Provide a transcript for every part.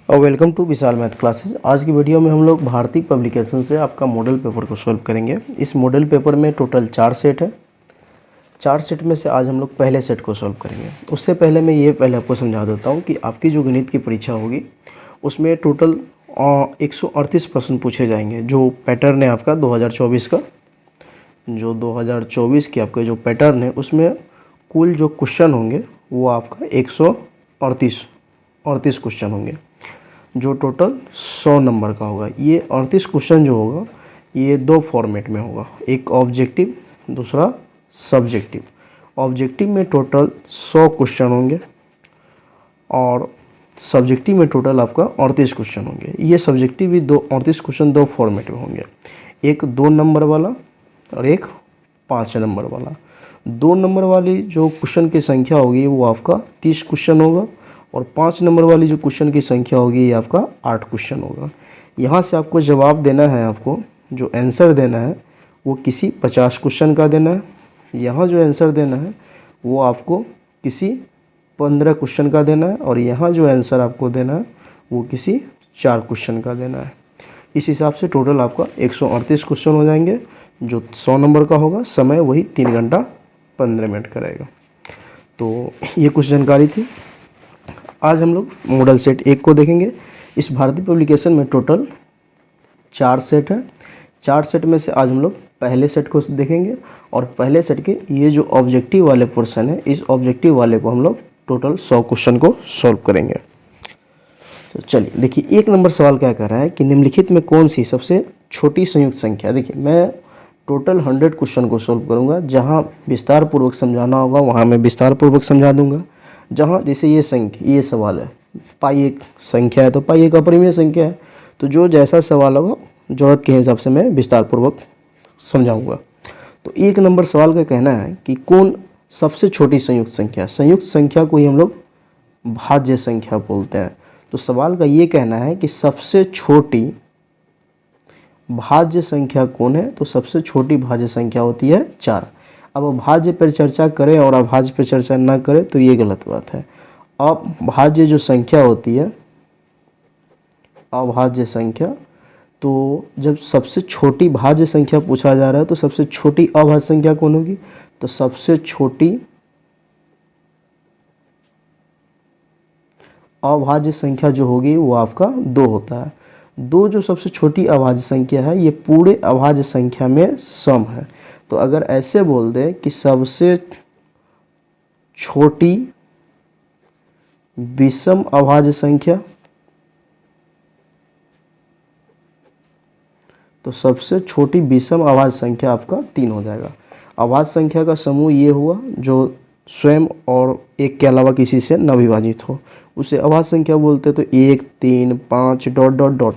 और welcome to Vishal math classes. आज की वीडियो में हम लोग भारतीय पब्लिकेशन से आपका मॉडल पेपर को सॉल्व करेंगे। इस मॉडल पेपर में टोटल 4 सेट है। 4 सेट में से आज हम लोग पहले सेट को सॉल्व करेंगे। उससे पहले मैं ये पहले आपको समझा देता हूँ कि आपकी जो गणित की परीक्षा होगी उसमें टोटल 138 प्रश्न पूछे जाएंगे। जो पैटर्न है आपका 2024 का, जो 2024 की आपका जो पैटर्न है उसमें कुल जो क्वेश्चन होंगे वो आपका 138 क्वेश्चन होंगे, जो टोटल 100 नंबर का होगा। ये 38 क्वेश्चन जो होगा ये 2 फॉर्मेट में होगा, एक ऑब्जेक्टिव दूसरा सब्जेक्टिव। ऑब्जेक्टिव में टोटल 100 क्वेश्चन होंगे और सब्जेक्टिव में टोटल आपका 38 क्वेश्चन होंगे। ये सब्जेक्टिव भी 38 क्वेश्चन 2 फॉर्मेट में होंगे, एक 2 नंबर वाला और एक 5 नंबर वाला। 2 नंबर वाली जो क्वेश्चन की संख्या होगी वो आपका 30 क्वेश्चन होगा और 5 नंबर वाली जो क्वेश्चन की संख्या होगी ये आपका 8 क्वेश्चन होगा। यहाँ से आपको जवाब देना है, आपको जो आंसर देना है वो किसी 50 क्वेश्चन का देना है। यहाँ जो आंसर देना है वो आपको किसी 15 क्वेश्चन का देना है और यहाँ जो आंसर आपको देना है वो किसी 4 क्वेश्चन का देना है। इस हिसाब से टोटल आपका 138 क्वेश्चन हो जाएंगे, जो 100 नंबर का होगा। समय वही 3 घंटा 15 मिनट का रहेगा। तो ये कुछ जानकारी थी। आज हम लोग मॉडल सेट 1 को देखेंगे। इस भारतीय पब्लिकेशन में टोटल 4 सेट है। 4 सेट में से आज हम लोग पहले सेट को देखेंगे और पहले सेट के ये जो ऑब्जेक्टिव वाले पोर्शन है, इस ऑब्जेक्टिव वाले को हम लोग टोटल 100 क्वेश्चन को सॉल्व करेंगे। तो चलिए देखिए, 1 नंबर सवाल क्या कह रहा है कि निम्नलिखित में कौन सी सबसे छोटी संयुक्त संख्या। देखिए मैं टोटल 100 क्वेश्चन को सॉल्व करूँगा। जहाँ विस्तार पूर्वक समझाना होगा वहाँ मैं विस्तार पूर्वक समझा दूँगा। जहाँ जैसे ये संख्या, ये सवाल है पाई एक संख्या है तो पाई एक अपरिमेय संख्या है, तो जो जैसा सवाल होगा ज़रूरत के हिसाब से मैं विस्तार पूर्वक समझाऊंगा। तो 1 नंबर सवाल का कहना है कि कौन सबसे छोटी संयुक्त संख्या। संयुक्त संख्या को ही हम लोग भाज्य संख्या बोलते हैं। तो सवाल का ये कहना है कि सबसे छोटी भाज्य संख्या कौन है। तो सबसे छोटी भाज्य संख्या होती है 4। अब भाज्य पर चर्चा करें और अभाज्य पर चर्चा ना करें तो ये गलत बात है। अब भाज्य जो संख्या होती है, अभाज्य संख्या, तो जब सबसे छोटी भाज्य संख्या पूछा जा रहा है तो सबसे छोटी अभाज्य संख्या कौन होगी। तो सबसे छोटी अभाज्य संख्या जो होगी वो आपका 2 होता है। 2 जो सबसे छोटी अभाज्य संख्या है ये पूरे अभाज्य संख्या में सम है। तो अगर ऐसे बोल दे कि सबसे छोटी विषम अभाज्य संख्या, तो सबसे छोटी विषम अभाज्य संख्या आपका 3 हो जाएगा। अभाज्य संख्या का समूह ये हुआ जो स्वयं और एक के अलावा किसी से न विभाजित हो, उसे अभाज्य संख्या बोलते। तो 1 3 5 डॉट डॉट डॉट।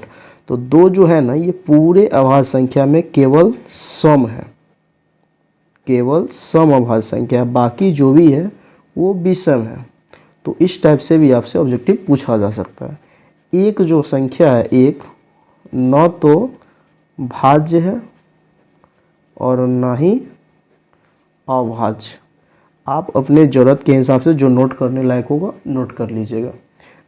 तो 2 जो है ना ये पूरे अभाज्य संख्या में केवल सम है, केवल सम अभाज्य संख्या, बाकी जो भी है वो विषम है। तो इस टाइप से भी आपसे ऑब्जेक्टिव पूछा जा सकता है। एक जो संख्या है, एक न तो भाज्य है और ना ही अभाज्य। आप अपने ज़रूरत के हिसाब से जो नोट करने लायक होगा नोट कर लीजिएगा।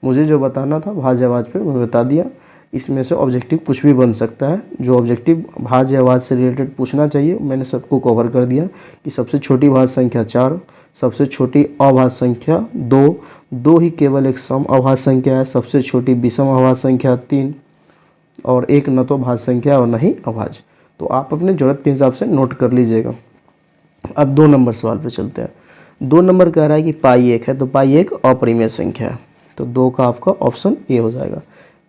मुझे जो बताना था भाज्य अभाज्य पे मैं बता दिया। इसमें से ऑब्जेक्टिव कुछ भी बन सकता है। जो ऑब्जेक्टिव भाज्य अभाज्य से रिलेटेड पूछना चाहिए मैंने सबको कवर कर दिया कि सबसे छोटी भाज्य संख्या 4, सबसे छोटी अभाज्य संख्या 2, 2 ही केवल एक सम अभाज्य संख्या है, सबसे छोटी विषम अभाज्य संख्या 3 और एक न तो भाज्य संख्या और न ही अभाज्य। तो आप अपने ज़रूरत के हिसाब से नोट कर लीजिएगा। अब 2 नंबर सवाल पे चलते हैं। 2 नंबर कह रहा है कि पाई 1 है, तो पाई एक अपरिमेय संख्या है, तो 2 का आपका ऑप्शन ए हो जाएगा।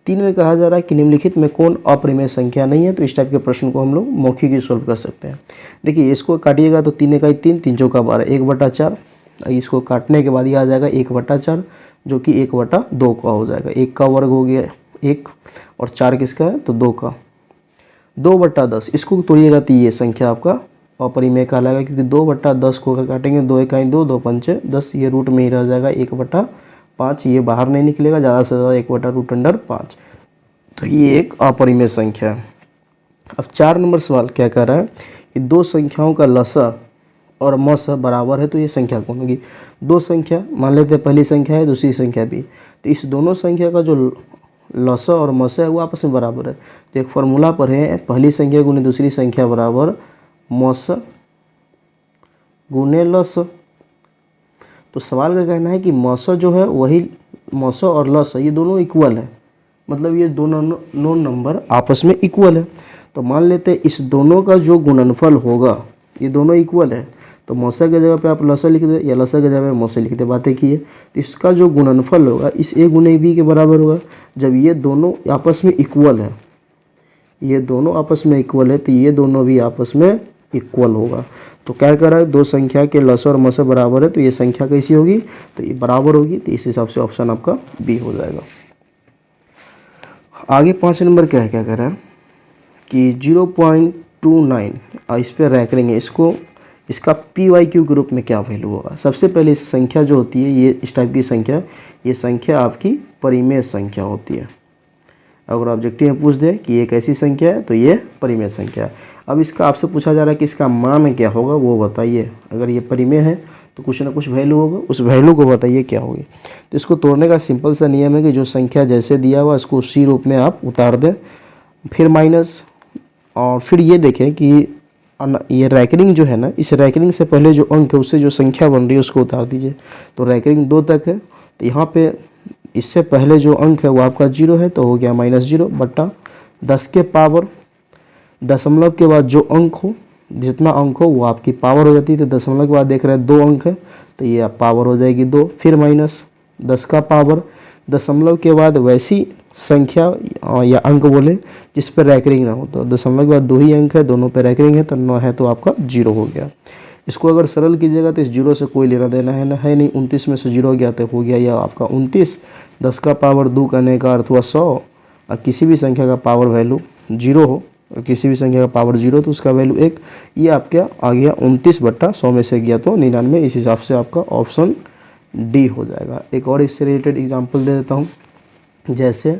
3 में कहा जा रहा है कि निम्नलिखित में कौन अपरिमेय संख्या नहीं है। तो इस टाइप के प्रश्न को हम लोग मौखिक ही सॉल्व कर सकते हैं। देखिए इसको काटिएगा तो 3 का 3, 3 चौका 12, 1/4। इसको काटने के बाद ये आ जाएगा 1/4 जो कि 1/2 का हो जाएगा। 1 का वर्ग हो गया 1 और 4 किसका है तो 2 का, 2/10। इसको तोड़िएगा तो ये संख्या आपका अपरिमेय कहलाएगा, क्योंकि 2/10 को अगर काटेंगे 2 1 2, 2 5 10, ये रूट में ही रह जाएगा 1/5, ये बाहर नहीं निकलेगा, ज़्यादा से ज़्यादा 1/√5। तो ये एक अपरिमेय संख्या है। अब 4 नंबर सवाल क्या कह रहा है कि 2 संख्याओं का लसा और मसा बराबर है, तो ये संख्या कौन होगी। 2 संख्या मान लेते हैं, पहली संख्या है दूसरी संख्या भी, तो इस दोनों संख्या का जो लस और मस है वो आपस में बराबर है। तो एक फार्मूला पर है, पहली संख्या गुने दूसरी संख्या बराबर मस गुने लस। तो सवाल का कहना है कि मस जो है वही मस और लस ये दोनों इक्वल है, मतलब ये दोनों नंबर आपस में इक्वल है। तो मान लेते हैं इस दोनों का जो गुणनफल होगा, ये दोनों इक्वल है, तो मौसा की जगह पे आप लसा लिख दे या लसा की जगह पे मौसा लिख दे, बातें की है। तो इसका जो गुणनफल होगा इस ए गुने बी के बराबर होगा। जब ये दोनों आपस में इक्वल है, ये दोनों आपस में इक्वल है, तो ये दोनों भी आपस में इक्वल होगा। तो क्या कर रहा है, दो संख्या के लस और मस बराबर है, तो ये संख्या कैसी होगी, तो ये बराबर होगी। तो इस हिसाब से ऑप्शन आपका बी हो जाएगा। आगे 5 नंबर क्या है, क्या कह रहा है कि 0.29 इस पर रैंक करेंगे इसको, इसका PYQ के रूप में क्या वैल्यू होगा। सबसे पहले इस संख्या जो होती है, ये इस टाइप की संख्या, ये संख्या आपकी परिमेय संख्या होती है। अगर ऑब्जेक्टिव में पूछ दे कि ये कैसी संख्या है, तो ये परिमेय संख्या है। अब इसका आपसे पूछा जा रहा है कि इसका मान क्या होगा, वो बताइए। अगर ये परिमेय है तो कुछ ना कुछ वैल्यू होगा, उस वैल्यू को बताइए क्या होगी। तो इसको तोड़ने का सिंपल सा नियम है कि जो संख्या जैसे दिया हुआ इसको उसी रूप में आप उतार दें, फिर माइनस, और फिर ये देखें कि ये रैकरिंग जो है ना, इस रैकरिंग से पहले जो अंक है उससे जो संख्या बन रही है उसको उतार दीजिए। तो रैकरिंग 2 तक है, तो यहाँ पे इससे पहले जो अंक है वो आपका 0 है, तो हो गया -0 बट्टा 10 के पावर, दशमलव के बाद जो अंक हो, जितना अंक हो वो आपकी पावर हो जाती है। तो दशमलव के बाद देख रहे हैं 2 अंक है, तो ये पावर हो जाएगी 2, फिर माइनस 10 का पावर, दशमलव के बाद वैसी संख्या या अंक बोले जिस पर रैकरिंग ना हो। तो दशमलव के बाद 2 ही अंक है, दोनों पे रैकरिंग है, तो 9 है, तो आपका 0 हो गया। इसको अगर सरल कीजिएगा तो इस 0 से कोई लेना देना है ना, है नहीं। 29 में से 0 गया तो हो गया यह आपका 29। 10 का पावर 2 करने का अर्थ हुआ 100, और किसी भी संख्या का पावर वैल्यू 0 हो और किसी भी संख्या का पावर 0 तो उसका वैल्यू 1। ये आपका आ गया 29 बट्टा 100 में से गया तो 99। इस हिसाब से आपका ऑप्शन डी हो जाएगा। एक और इससे रिलेटेड एग्जाम्पल दे देता हूँ। जैसे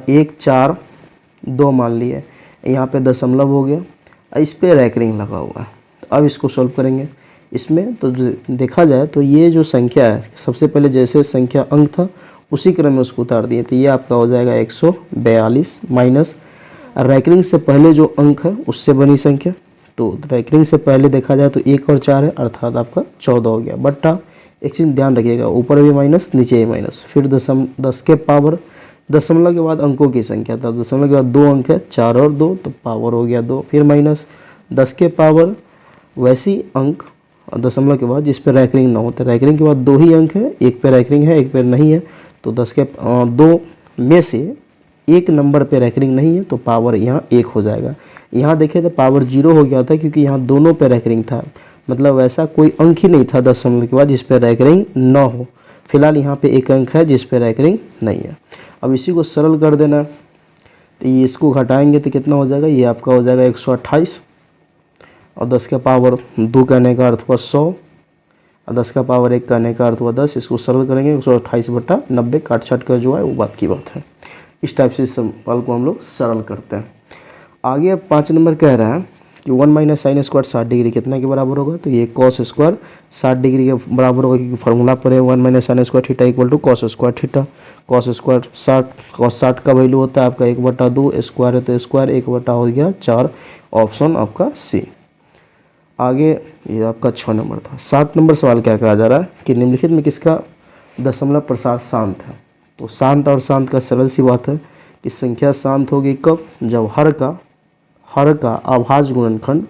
1 4 2 मान लिए, यहाँ पे दशमलव हो गया, इस पे रैकरिंग लगा हुआ है। तो अब इसको सॉल्व करेंगे। इसमें तो देखा जाए तो ये जो संख्या है, सबसे पहले जैसे संख्या अंक था उसी क्रम में उसको उतार दिए, तो ये आपका हो जाएगा 142 माइनस रैकरिंग से पहले जो अंक है उससे बनी संख्या। तो रैकरिंग से पहले देखा जाए तो 1 और 4 है, अर्थात आपका 14 हो गया बट्टा, एक चीज़ ध्यान रखिएगा, ऊपर भी माइनस नीचे भी माइनस, फिर 10 के पावर, दशमलव के बाद अंकों की संख्या था, दशमलव के बाद 2 अंक है, 4 और 2, तो पावर हो गया 2, फिर माइनस 10 के पावर वैसी अंक दशमलव के बाद जिस पर रैकरिंग ना होता, रैकरिंग के बाद 2 ही अंक है, एक पे रैकरिंग है एक पे नहीं है, तो 10 के 2 में से एक नंबर पे रैकरिंग नहीं है, तो पावर यहाँ 1 हो जाएगा। यहाँ देखें तो पावर 0 हो गया था क्योंकि यहाँ दोनों पे रैकरिंग था, मतलब ऐसा कोई अंक ही नहीं था दशमलव के बाद जिस पे रैकरिंग ना हो। फिलहाल यहाँ पे एक अंक है जिस पे रैकरिंग नहीं है। अब इसी को सरल कर देना, तो ये इसको घटाएंगे तो कितना हो जाएगा, ये आपका हो जाएगा 128, और 10 का पावर 2 कहने का अर्थ हुआ 100, और 10 का पावर 1 कहने का अर्थ हुआ 10। इसको सरल करेंगे 128 बट्टा 90, काट छाट कर जो है वो बात की बात है। इस टाइप से सवाल को हम लोग सरल करते हैं। आगे 5 नंबर कह रहा है कि 1 माइनस साइन स्क्वायर 60 डिग्री कितना के बराबर होगा, तो ये कॉस स्क्वायर 60 डिग्री के बराबर होगा, क्योंकि फार्मूला पर है 1 minus sine square theta equal to cos square theta. Cos square 60, cos 60 का वैल्यू होता है आपका 1/2, स्क्वायर है तो स्क्वायर 1/, हो गया 4, ऑप्शन आपका सी। आगे ये आपका 6 नंबर था। 7 नंबर सवाल क्या कहा जा रहा है कि निम्नलिखित में किसका दशमलव प्रसार शांत है। तो शांत और शांत का सरल सी बात है कि संख्या शांत होगी कब, जब हर का अभाज्य गुणनखंड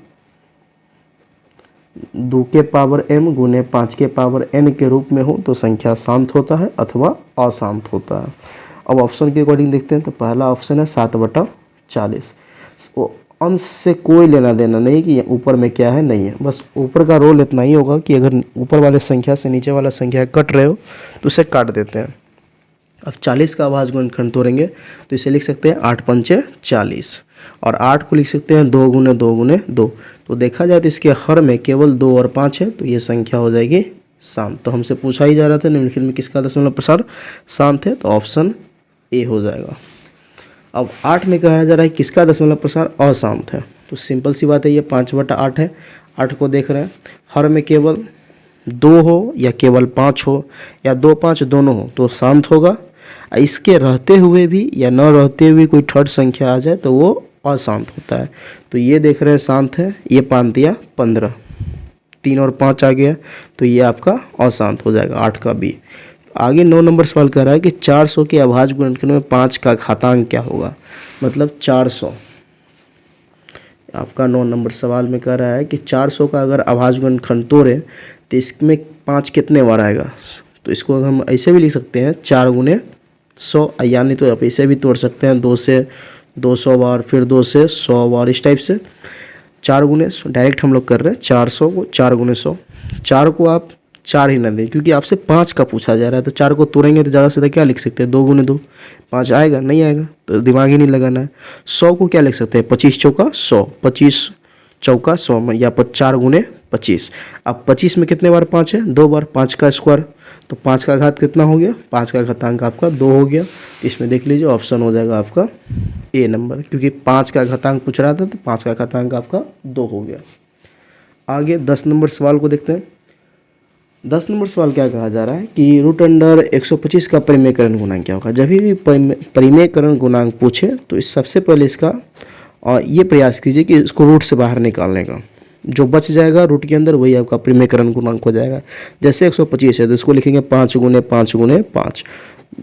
2 के पावर m गुने 5 के पावर n के रूप में हो तो संख्या शांत होता है अथवा अशांत होता है। अब ऑप्शन के अकॉर्डिंग देखते हैं, तो पहला ऑप्शन है 7/40। अंश से कोई लेना देना नहीं कि ऊपर में क्या है नहीं है, बस ऊपर का रोल इतना ही होगा कि अगर ऊपर वाले संख्या से नीचे वाला संख्या कट रहे हो तो उसे काट देते हैं। अब 40 का अभाज्य गुणनखंड तोड़ेंगे तो इसे लिख सकते हैं 8 पंचे 40, और 8 को लिख सकते हैं 2 गुने 2 गुने 2। तो देखा जाए तो इसके हर में केवल 2 और 5 है, तो ये संख्या हो जाएगी शांत। तो हमसे पूछा ही जा रहा था निम्नलिखित में किसका दशमलव प्रसार शांत है, तो ऑप्शन ए हो जाएगा। अब 8 में कहा जा रहा है किसका दशमलव प्रसार अशांत है, तो सिंपल सी बात है, ये 5/8 है। 8 को देख रहे हैं, हर में केवल 2 हो या केवल 5 हो या 2 5 दोनों हो तो शांत होगा। इसके रहते हुए भी या न रहते हुए कोई थर्ड संख्या आ जाए तो वो अशांत होता है। तो ये देख रहे हैं शांत है, ये 5 दिया 15, 3 और 5 आ गया तो ये आपका अशांत हो जाएगा 8 का बी। आगे 9 नंबर सवाल कर रहा है कि 400 के अभाज्य गुणनखंड में 5 का घातांक क्या होगा। मतलब 400 आपका 9 नंबर सवाल में कह रहा है कि 400 का अगर अभाज्य गुणनखंड तोड़े तो इसमें 5 कितने बार आएगा। तो इसको हम ऐसे भी लिख सकते हैं 4 गुने 100, यानी तो आप इसे भी तोड़ सकते हैं 2 से 200 बार, फिर 2 से 100 बार, इस टाइप से 4 गुने डायरेक्ट हम लोग कर रहे हैं 400 को 4 गुने 100। 4 को आप 4 ही ना दें क्योंकि आपसे 5 का पूछा जा रहा है, तो 4 को तोड़ेंगे तो ज़्यादा से ज़्यादा क्या लिख सकते हैं 2 गुने 2, 5 आएगा नहीं आएगा, तो दिमाग ही नहीं लगाना है। 100 को क्या लिख सकते हैं 25 चौका 100, 25 चौका 100 या 4 गुने 25। अब 25 में कितने बार 5 है 2 बार, 5 का स्क्वायर, तो 5 का घात कितना हो गया 5 का घातांक आपका 2 हो गया। इसमें देख लीजिए ऑप्शन हो जाएगा आपका ए नंबर, क्योंकि 5 का घातांक पूछ रहा था तो 5 का घातांक आपका 2 हो गया। आगे 10 नंबर सवाल को देखते हैं। 10 नंबर सवाल क्या कहा जा रहा है कि रूट अंडर 125 का परिमेयकरण गुणांक क्या होगा। जब भी परिमेयकरण गुणांक पूछे तो इस सबसे पहले इसका ये प्रयास कीजिए कि इसको रूट से बाहर निकालने का, जो बच जाएगा रूट के अंदर वही आपका परिमेयकरण गुणांक हो जाएगा। जैसे 125 है तो इसको लिखेंगे 5 गुने 5 गुने 5,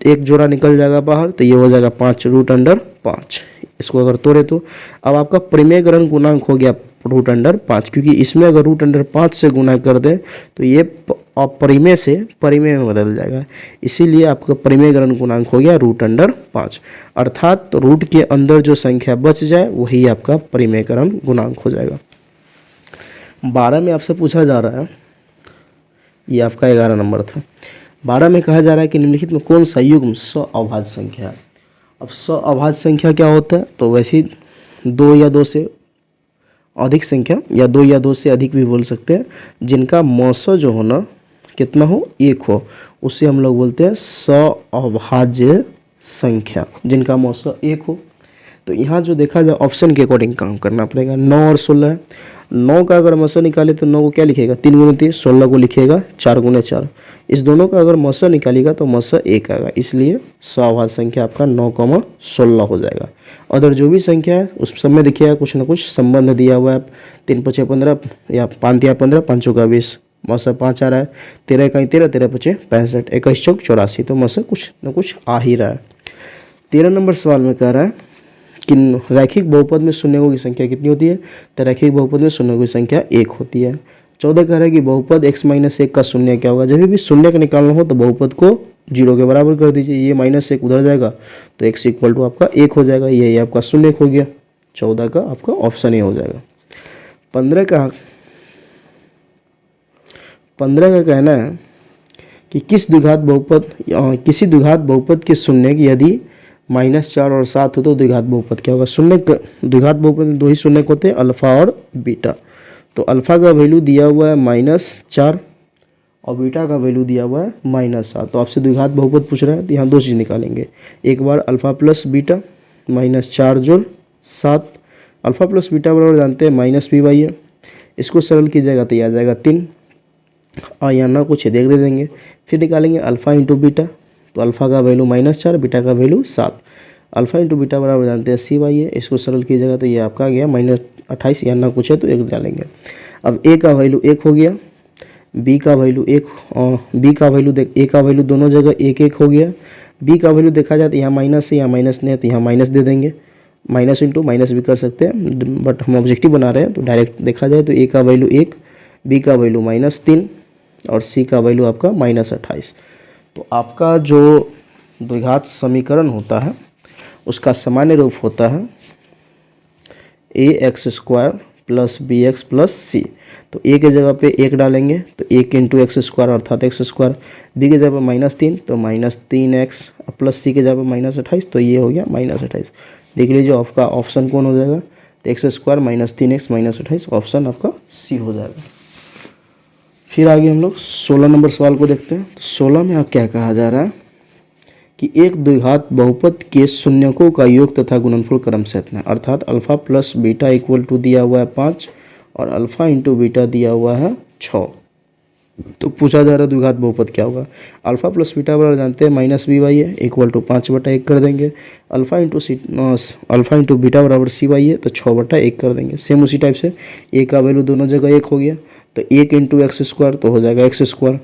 एक जोड़ा निकल जाएगा बाहर तो ये हो जाएगा 5 रूट अंडर 5। इसको अगर तोड़े तो अब आपका परिमेयकरण गुणांक हो गया रूट अंडर 5, क्योंकि इसमें अगर रूट अंडर 5 से गुना कर दें तो ये अपरिमेय से परिमेय में बदल जाएगा, इसीलिए आपका परिमेयकरण गुणांक हो गया रूट अंडर 5। अर्थात रूट के अंदर जो संख्या बच जाए वही आपका परिमेयकरण गुणांक हो जाएगा। 12 में आपसे पूछा जा रहा है, ये आपका 11 नंबर था। 12 में कहा जा रहा है कि निम्नलिखित में कौन सा युग्म सअभाज्य संख्या है। अब सअभाज्य संख्या क्या होता है, तो वैसे 2 या 2 से अधिक संख्या या 2 या 2 से अधिक भी बोल सकते हैं, जिनका मौसा जो हो ना कितना हो 1 हो, उससे हम लोग बोलते हैं सअभाज्य संख्या, जिनका मौसा 1 हो। तो यहाँ जो देखा जाए ऑप्शन के अकॉर्डिंग काम करना पड़ेगा। 9 और 16 है, 9 का अगर मौसा निकाले तो 9 को क्या लिखेगा 3 गुने 3, 16 को लिखेगा 4 गुने 4। इस दोनों का अगर मौसा निकालेगा तो मौसा 1 आएगा, इसलिए सअभाज्य संख्या आपका 9,16 हो जाएगा। अदर जो भी संख्या है उस सब में देखिएगा कुछ ना कुछ संबंध दिया हुआ है। 3 5 15 या 5 या 15, 5 का 20, मौसा 5 आ रहा है, 13 का 13, 13 5 65, 21 चौक 84, तो मौसा कुछ ना कुछ आ ही रहा है। 13 नंबर सवाल में कह रहा है कि रैखिक बहुपद में शून्यों की संख्या कितनी होती है, तो रैखिक बहुपद में शून्यों की संख्या 1 होती है। 14 कह रहा है कि बहुपद x-1 का शून्य क्या होगा। जब भी शून्य का निकालना हो तो बहुपद को 0 के बराबर कर दीजिए, ये -1 उधर जाएगा तो x इक्वल टू आपका 1 हो जाएगा, ये आपका शून्य हो गया। 14 का आपका ऑप्शन ए हो जाएगा। 15 का कहना है कि किसी द्विघात बहुपद के शून्य की यदि -4 और 7 हो तो द्विघात बहुपद क्या होगा। द्विघात बहुपद में 2 ही शून्य होते हैं, अल्फा और बीटा। तो अल्फा का वैल्यू दिया हुआ है -4 और बीटा का वैल्यू दिया हुआ है -7। तो आपसे द्विघात बहुपद पूछ रहा है तो यहाँ 2 चीज़ निकालेंगे, एक बार अल्फा प्लस बीटा -4 जोड़ 7, अल्फा प्लस बीटा बराबर जानते हैं -b/a है। इसको सरल कीजिएगा तो यह आ जाएगा 3 और यहाँ ना कुछ देख दे देंगे। फिर निकालेंगे अल्फा इंटू बीटा, तो अल्फा का वैल्यू -4, बीटा का वैल्यू 7, अल्फा इंटू बीटा बराबर जानते हैं c/a। इसको सरल कीजिएगा तो ये आपका आ गया -28, या ना कुछ है तो 1 डालेंगे। अब a का वैल्यू 1 हो गया, b का वैल्यू 1, b का वैल्यू a का वैल्यू दोनों जगह 1 हो गया। b का वैल्यू देखा जाए तो यहाँ माइनस है, यहाँ माइनस नहीं है तो यहाँ माइनस दे देंगे, माइनस इंटू माइनस भी कर सकते हैं, बट हम ऑब्जेक्टिव बना रहे हैं तो डायरेक्ट देखा जाए तो a का वैल्यू 1, b का वैल्यू -3 और c का वैल्यू आपका -28। तो आपका जो द्विघात समीकरण होता है उसका सामान्य रूप होता है ax² + bx + c। तो a के जगह पे 1 डालेंगे तो 1 × x² अर्थात x², b के जगह पे -3 तो -3x प्लस c के जगह पे -28, तो ये हो गया -28। देख लीजिए आपका ऑप्शन कौन हो जाएगा, तो x² -3x -28, ऑप्शन आपका सी हो जाएगा। फिर आगे हम लोग 16 नंबर सवाल को देखते हैं। तो 16 में क्या कहा जा रहा है कि एक द्विघात बहुपद के शून्यकों का योग तथा गुणनफल क्रम से इतना है, अर्थात alpha plus beta equal to दिया हुआ है 5 और अल्फा इंटू बीटा दिया हुआ है 6। तो पूछा जा रहा है द्विघात बहुपद क्या होगा। अल्फा प्लस बीटा बराबर जानते हैं माइनस बी वाई है इक्वल टू 5/1 कर देंगे। अल्फा इंटू बीटा बराबर सी वाई है तो 6/1 कर देंगे। सेम उसी टाइप से ए का वैल्यू दोनों जगह 1 हो गया तो 1 इंटू एक्स स्क्वायर तो हो जाएगा एक्स स्क्वायर।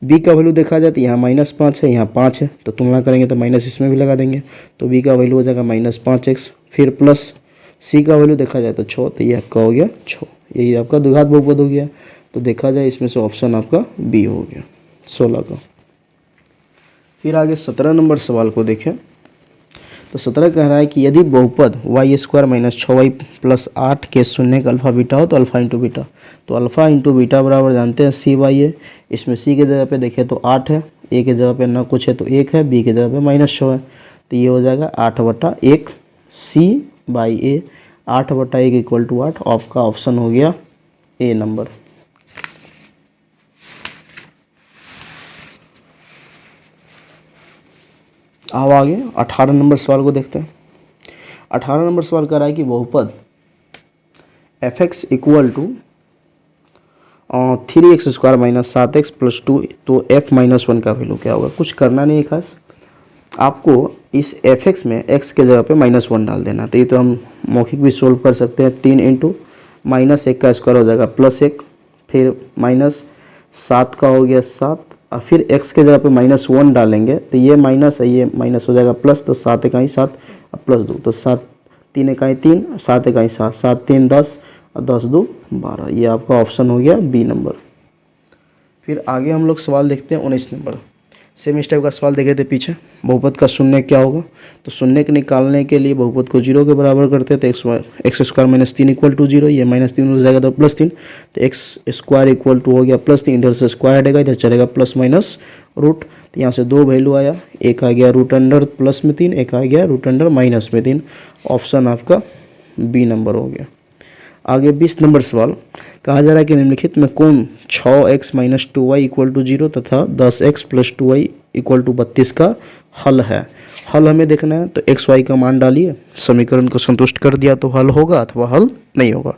बी का वैल्यू देखा जाए तो यहाँ -5 है, यहाँ 5 है, तो तुलना करेंगे तो माइनस इसमें भी लगा देंगे तो बी का वैल्यू हो जाएगा -5x। फिर प्लस सी का वैल्यू देखा जाए तो 6, तो ये आपका हो गया 6। यही आपका द्विघात बहुपद हो गया। तो देखा जाए इसमें से ऑप्शन आपका बी हो गया 16 का। फिर आगे 17 नंबर सवाल को देखें तो 17 कह रहा है कि यदि बहुपद y² - 6y + 8 के शून्य का अल्फा बीटा हो तो अल्फा इंटू बीटा। तो अल्फा इंटू बीटा बराबर जानते हैं सी वाई है। इसमें सी के जगह पे देखें तो 8 है, ए के जगह पे ना कुछ है तो 1 है, बी के जगह पे -6 है, तो ये हो जाएगा 8/1 C/A। 8/1 equal to 8। आपका ऑप्शन हो गया ए नंबर। अब आगे 18 नंबर सवाल को देखते हैं। 18 नंबर सवाल कह रहा है कि बहुपद f(x) equal to 3x² - 7x + 2 तो f-1 का वैल्यू क्या होगा। कुछ करना नहीं है खास, आपको इस f(x) में x के जगह पे -1 डाल देना। तो ये तो हम मौखिक भी सोल्व कर सकते हैं। 3 इंटू -1 का स्क्वायर हो जाएगा +1, फिर -7 का हो गया 7, और फिर x के जगह पे -1 डालेंगे तो ये माइनस है, ये माइनस हो जाएगा प्लस, तो 7 × 7 +2 तो 7 3 × 3 7 × 7 7 3 10 और 10 2 12। ये आपका ऑप्शन हो गया बी नंबर। फिर आगे हम लोग सवाल देखते हैं 19 नंबर। सेम इस टाइप का सवाल देखे थे पीछे। बहुपद का शून्य क्या होगा, तो शून्य के निकालने के लिए बहुपद को 0 के बराबर करते हैं तो x² - 3 = 0, ये -3 हो जाएगा तो +3, तो x² = हो गया +3, इधर से स्क्वायर हटेगा, इधर चलेगा प्लस माइनस रूट, तो यहाँ से 2 वैल्यू आया, एक आ गया √अंडर +3, एक आ गया √अंडर -3। ऑप्शन आपका बी नंबर हो गया। आगे 20 नंबर सवाल कहा जा रहा है कि निम्नलिखित में कौन 6x - 2y = 0 तथा 10x + 2y = 32 का हल है। हल हमें देखना है तो x y का मान डालिए, समीकरण को संतुष्ट कर दिया तो हल होगा अथवा हल नहीं होगा।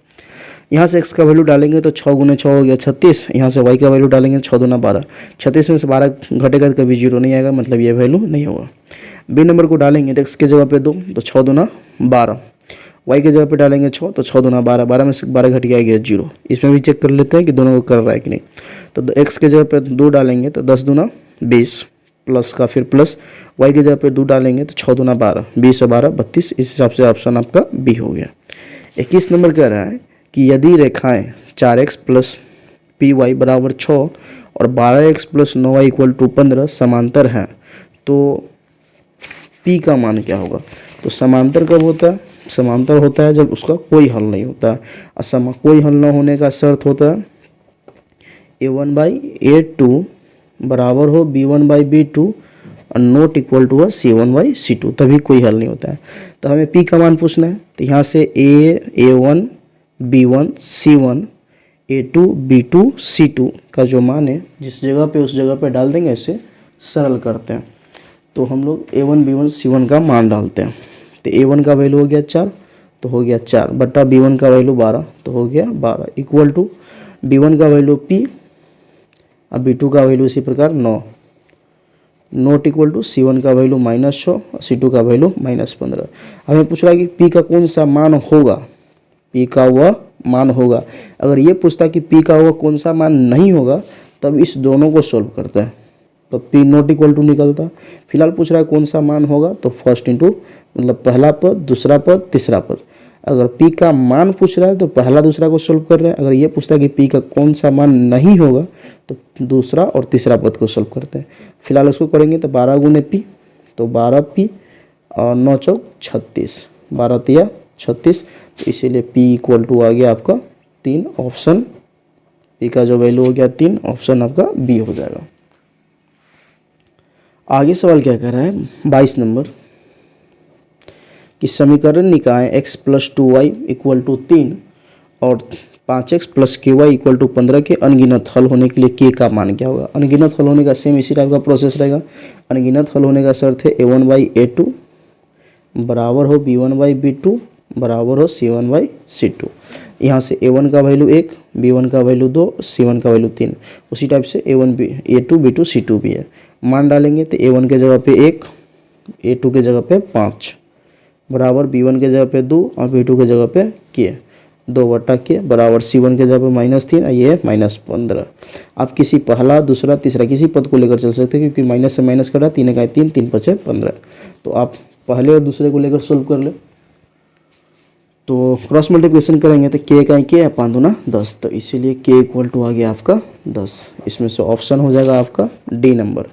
यहाँ से x का वैल्यू डालेंगे तो 6 × 6 हो गया 36, यहाँ से y का वैल्यू डालेंगे 6 × 2 = 12, 36 में से 12 घटेगा तो कभी 0 नहीं आएगा, मतलब ये वैल्यू नहीं होगा। बी नंबर को डालेंगे तो x के जगह पे 2 तो 6 × 2 = 12, y के जगह पे डालेंगे 6 तो 6 × 2 = 12, 12 में से 12 घट गया 0। इसमें भी चेक कर लेते हैं कि दोनों को कर रहा है कि नहीं। तो x के जगह पे 2 डालेंगे तो 10 × 2 = 20 प्लस का फिर प्लस, y की जगह पे 2 डालेंगे तो 6 × 2 = 12, 20 और 12 32। इस हिसाब से ऑप्शन आपका बी हो गया। 21 नंबर कह रहा है कि यदि रेखाएं 4x + py = 6 और 12x + 9y = 15 समांतर हैं तो p का मान क्या होगा। तो समांतर कब होता है, समांतर होता है जब उसका कोई हल नहीं होता है। कोई हल न होने का शर्त होता है a1/a2 बराबर हो b1/b2 और नॉट इक्वल टू c1/c2, तभी कोई हल नहीं होता है। तो हमें p का मान पूछना है, तो यहाँ से a1 b1 c1 a2 b2 c2 का जो मान है जिस जगह पे उस जगह पे डाल देंगे, इसे सरल करते हैं। तो हम लोग a1 b1 c1 का मान डालते हैं, तो a1 का वैल्यू हो गया 4 तो हो गया 4 बटा b1 का वैल्यू 12 तो हो गया 12 इक्वल टू b1 का वैल्यू p और b2 का वैल्यू इसी प्रकार 9 नॉट इक्वल टू c1 का वैल्यू -6 और c2 का वैल्यू -15। हमें पूछ रहा है कि p का कौन सा मान होगा, p का वह मान होगा। अगर ये पूछता कि p का वह कौन सा मान नहीं होगा तब इस दोनों को सोल्व करते हैं तो p नॉट इक्वल टू निकलता। फिलहाल पूछ रहा है कौन सा मान होगा तो फर्स्ट इंटू मतलब पहला पद, दूसरा पद, तीसरा पद। अगर p का मान पूछ रहा है तो पहला दूसरा को सोल्व कर रहे हैं। अगर ये पूछता है कि p का कौन सा मान नहीं होगा तो दूसरा और तीसरा पद को सोल्व करते हैं। फिलहाल उसको करेंगे तो 12 × p तो 12p और 9 चौक 36, 12 तिया 36, तो इसीलिए p = आ गया आपका 3। ऑप्शन p का जो वैल्यू हो गया 3, ऑप्शन आपका बी हो जाएगा। आगे सवाल क्या कह रहा है 22 नंबर कि समीकरण निकाय x + 2y = 3 और 5x + ky = 15 के अनगिनत हल होने के लिए k का मान क्या होगा। अनगिनत हल होने का सेम इसी टाइप का प्रोसेस रहेगा। अनगिनत हल होने का शर्त है a1/a2 बराबर हो b1/b2 बराबर हो c1/c2। यहाँ से A1 का वैल्यू 1, B1 का वैल्यू 2, C1 का वैल्यू 3। उसी टाइप से A1 A2 B2 C2 भी है। मान डालेंगे तो A1 के जगह पे 1, A2 के जगह पे 5 बराबर B1 के जगह पे 2 और B2 के जगह पे k 2/k बराबर C1 के जगह पे -3 और ये -15। आप किसी पहला दूसरा तीसरा किसी पद को लेकर चल सकते हैं, क्योंकि माइनस से माइनस करा 3 का 3, 3 5 15। तो आप पहले और दूसरे को लेकर सोल्व कर ले। तो क्रॉस मल्टीप्लिकेशन करेंगे तो k का k है 5 दूना 10, तो इसीलिए k इक्वल टू आ गया आपका 10। इसमें से ऑप्शन हो जाएगा आपका डी नंबर।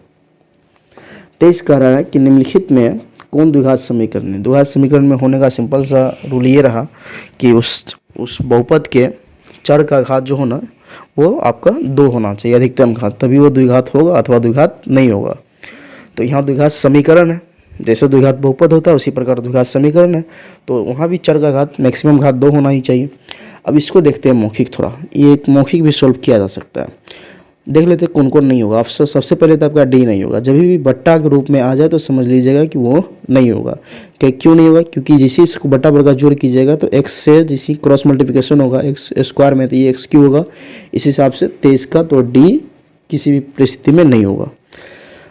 23 कह रहा है कि निम्नलिखित में कौन द्विघात समीकरण है। द्विघात समीकरण में होने का सिंपल सा रूल ये रहा कि उस बहुपद के चर का घात जो होना वो आपका 2 होना चाहिए अधिकतम घात, तभी वो द्विघात होगा अथवा द्विघात नहीं होगा। तो यहाँ द्विघात समीकरण है, जैसे द्विघात बहुपद होता है उसी प्रकार द्विघात समीकरण है, तो वहाँ भी चर का घात मैक्सिमम घात 2 होना ही चाहिए। अब इसको देखते हैं मौखिक थोड़ा, ये एक मौखिक भी सोल्व किया जा सकता है। देख लेते हैं कौन कौन नहीं होगा। आपसे सबसे पहले तो आपका डी नहीं होगा, जब भी बट्टा के रूप में आ जाए तो समझ लीजिएगा कि वो नहीं होगा। क्यों नहीं होगा? क्योंकि जिसी इसको बट्टा वर्ग का जोड़ कीजिएगा तो x से जिसी क्रॉस मल्टीप्लिकेशन होगा x स्क्वायर में, तो ये x क्यू होगा। इस हिसाब से 23 का तो डी किसी भी परिस्थिति में नहीं होगा।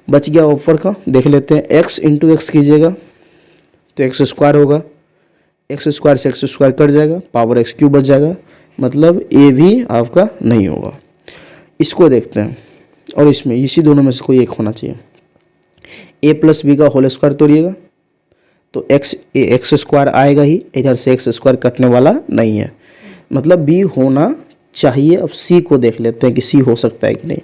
बच गया ऊपर का, देख लेते हैं x इंटू एक्स कीजिएगा तो एक्स स्क्वायर होगा, एक्स स्क्वायर से एक्स स्क्वायर कट जाएगा, पावर एक्स क्यू बच जाएगा, मतलब ए भी आपका नहीं होगा। इसको देखते हैं, और इसमें इसी दोनों में से कोई एक होना चाहिए। ए प्लस बी का होल स्क्वायर तोड़िएगा तो एक्स स्क्वायर आएगा ही, इधर से एक्स स्क्वायर कटने वाला नहीं है, मतलब बी होना चाहिए। अब सी को देख लेते हैं कि सी हो सकता है कि नहीं।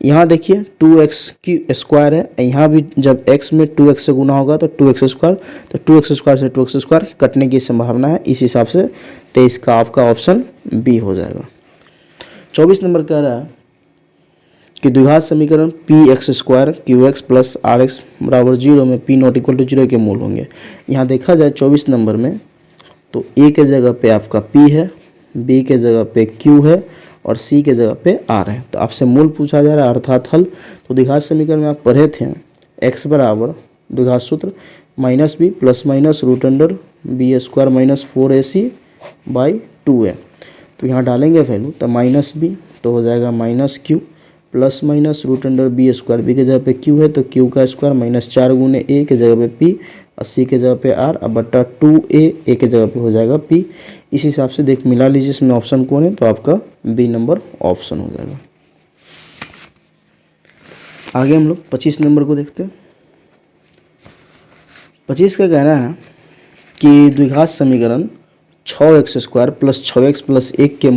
यहाँ देखिए 2x की स्क्वायर है, यहाँ भी जब x में 2x से गुना होगा तो 2x स्क्वायर, तो 2x स्क्वायर से 2x स्क्वायर कटने की संभावना है। इस हिसाब से 23 का आपका ऑप्शन बी हो जाएगा। 24 नंबर कह रहा है कि द्विघात समीकरण p x square q x plus r x बराबर 0 में पी नॉट इक्वल टू 0 के मूल होंगे। यहाँ देखा जाए 24 नंबर में तो ए के जगह पे आपका पी है, बी के जगह पे क्यू है और सी के जगह पे आर है। तो आपसे मूल पूछा जा रहा है अर्थात हल। तो द्विघात समीकरण में आप पढ़े थे एक्स बराबर द्विघात सूत्र minus b plus minus root under b square minus 4ac/2a। तो यहाँ डालेंगे वैल्यू तो माइनस बी तो हो जाएगा minus q plus minus root under b square, b के जगह पे क्यू है तो क्यू का स्क्वायर माइनस 4 गुने ए के जगह पे पी और सी के जगह पे आर, अब बट्टा 2a ए के जगह पे हो जाएगा पी। इस हिसाब से देख मिला लीजिए इसमें ऑप्शन कौन है, तो आपका बी नंबर ऑप्शन हो जाएगा। आगे हम लोग 25 नंबर को देखते हैं। 25 का कहना है कि द्विघात समीकरण 6x square plus 6x plus 1 के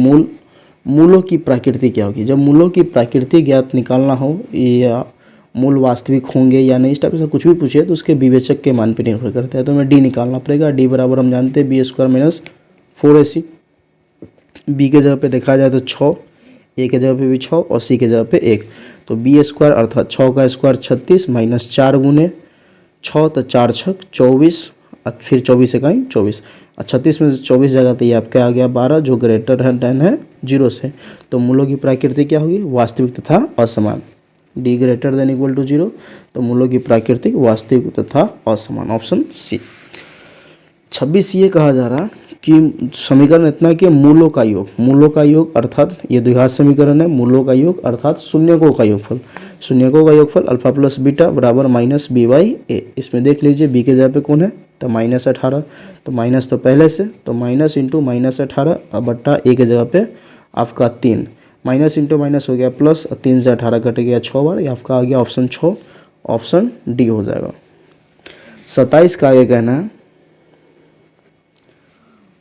मूलों की प्रकृति क्या होगी। जब मूलों की प्रकृति ज्ञात निकालना हो या मूल वास्तविक होंगे या नहीं, इस टाइप से कुछ भी पूछे तो उसके विवेचक के मान पर निर्भर करता है। तो हमें डी निकालना पड़ेगा। डी बराबर हम जानते हैं B square minus 4ac। B के जगह पे देखा जाए तो 6, ए के जगह पे भी 6 और सी के जगह पे 1, तो बी स्क्वायर अर्थात 6 का स्क्वायर 36 माइनस 4 गुने 6 तो 4 छक 24 और फिर 24 से कहीं 24 और 36 में से 24 जगह तो ये आपका आ गया 12 जो ग्रेटर है 0 से। तो मूलों की प्रकृति क्या होगी, वास्तविक तथा असमान। D greater than equal to 0, तो मूलों की प्राकृतिक वास्तविक तथा असमान, ऑप्शन सी। 26 ये कहा जा रहा कि समीकरण इतना कि मूलों का योग अर्थात ये द्विघात समीकरण है, मूलों का योग अर्थात शून्यकों का योगफल अल्फा प्लस बीटा बराबर माइनस b/a। इसमें देख लीजिए बी के जगह पे कौन है तो -18, तो माइनस तो पहले से, तो माइनस इंटू -18 और बट्टा ए के जगह पे आपका 3, माइनस इंटू माइनस हो गया प्लस, 3 से 18 कट गया 6 बार, ये आपका आ गया ऑप्शन 6, ऑप्शन डी हो जाएगा। 27 का ये कहना है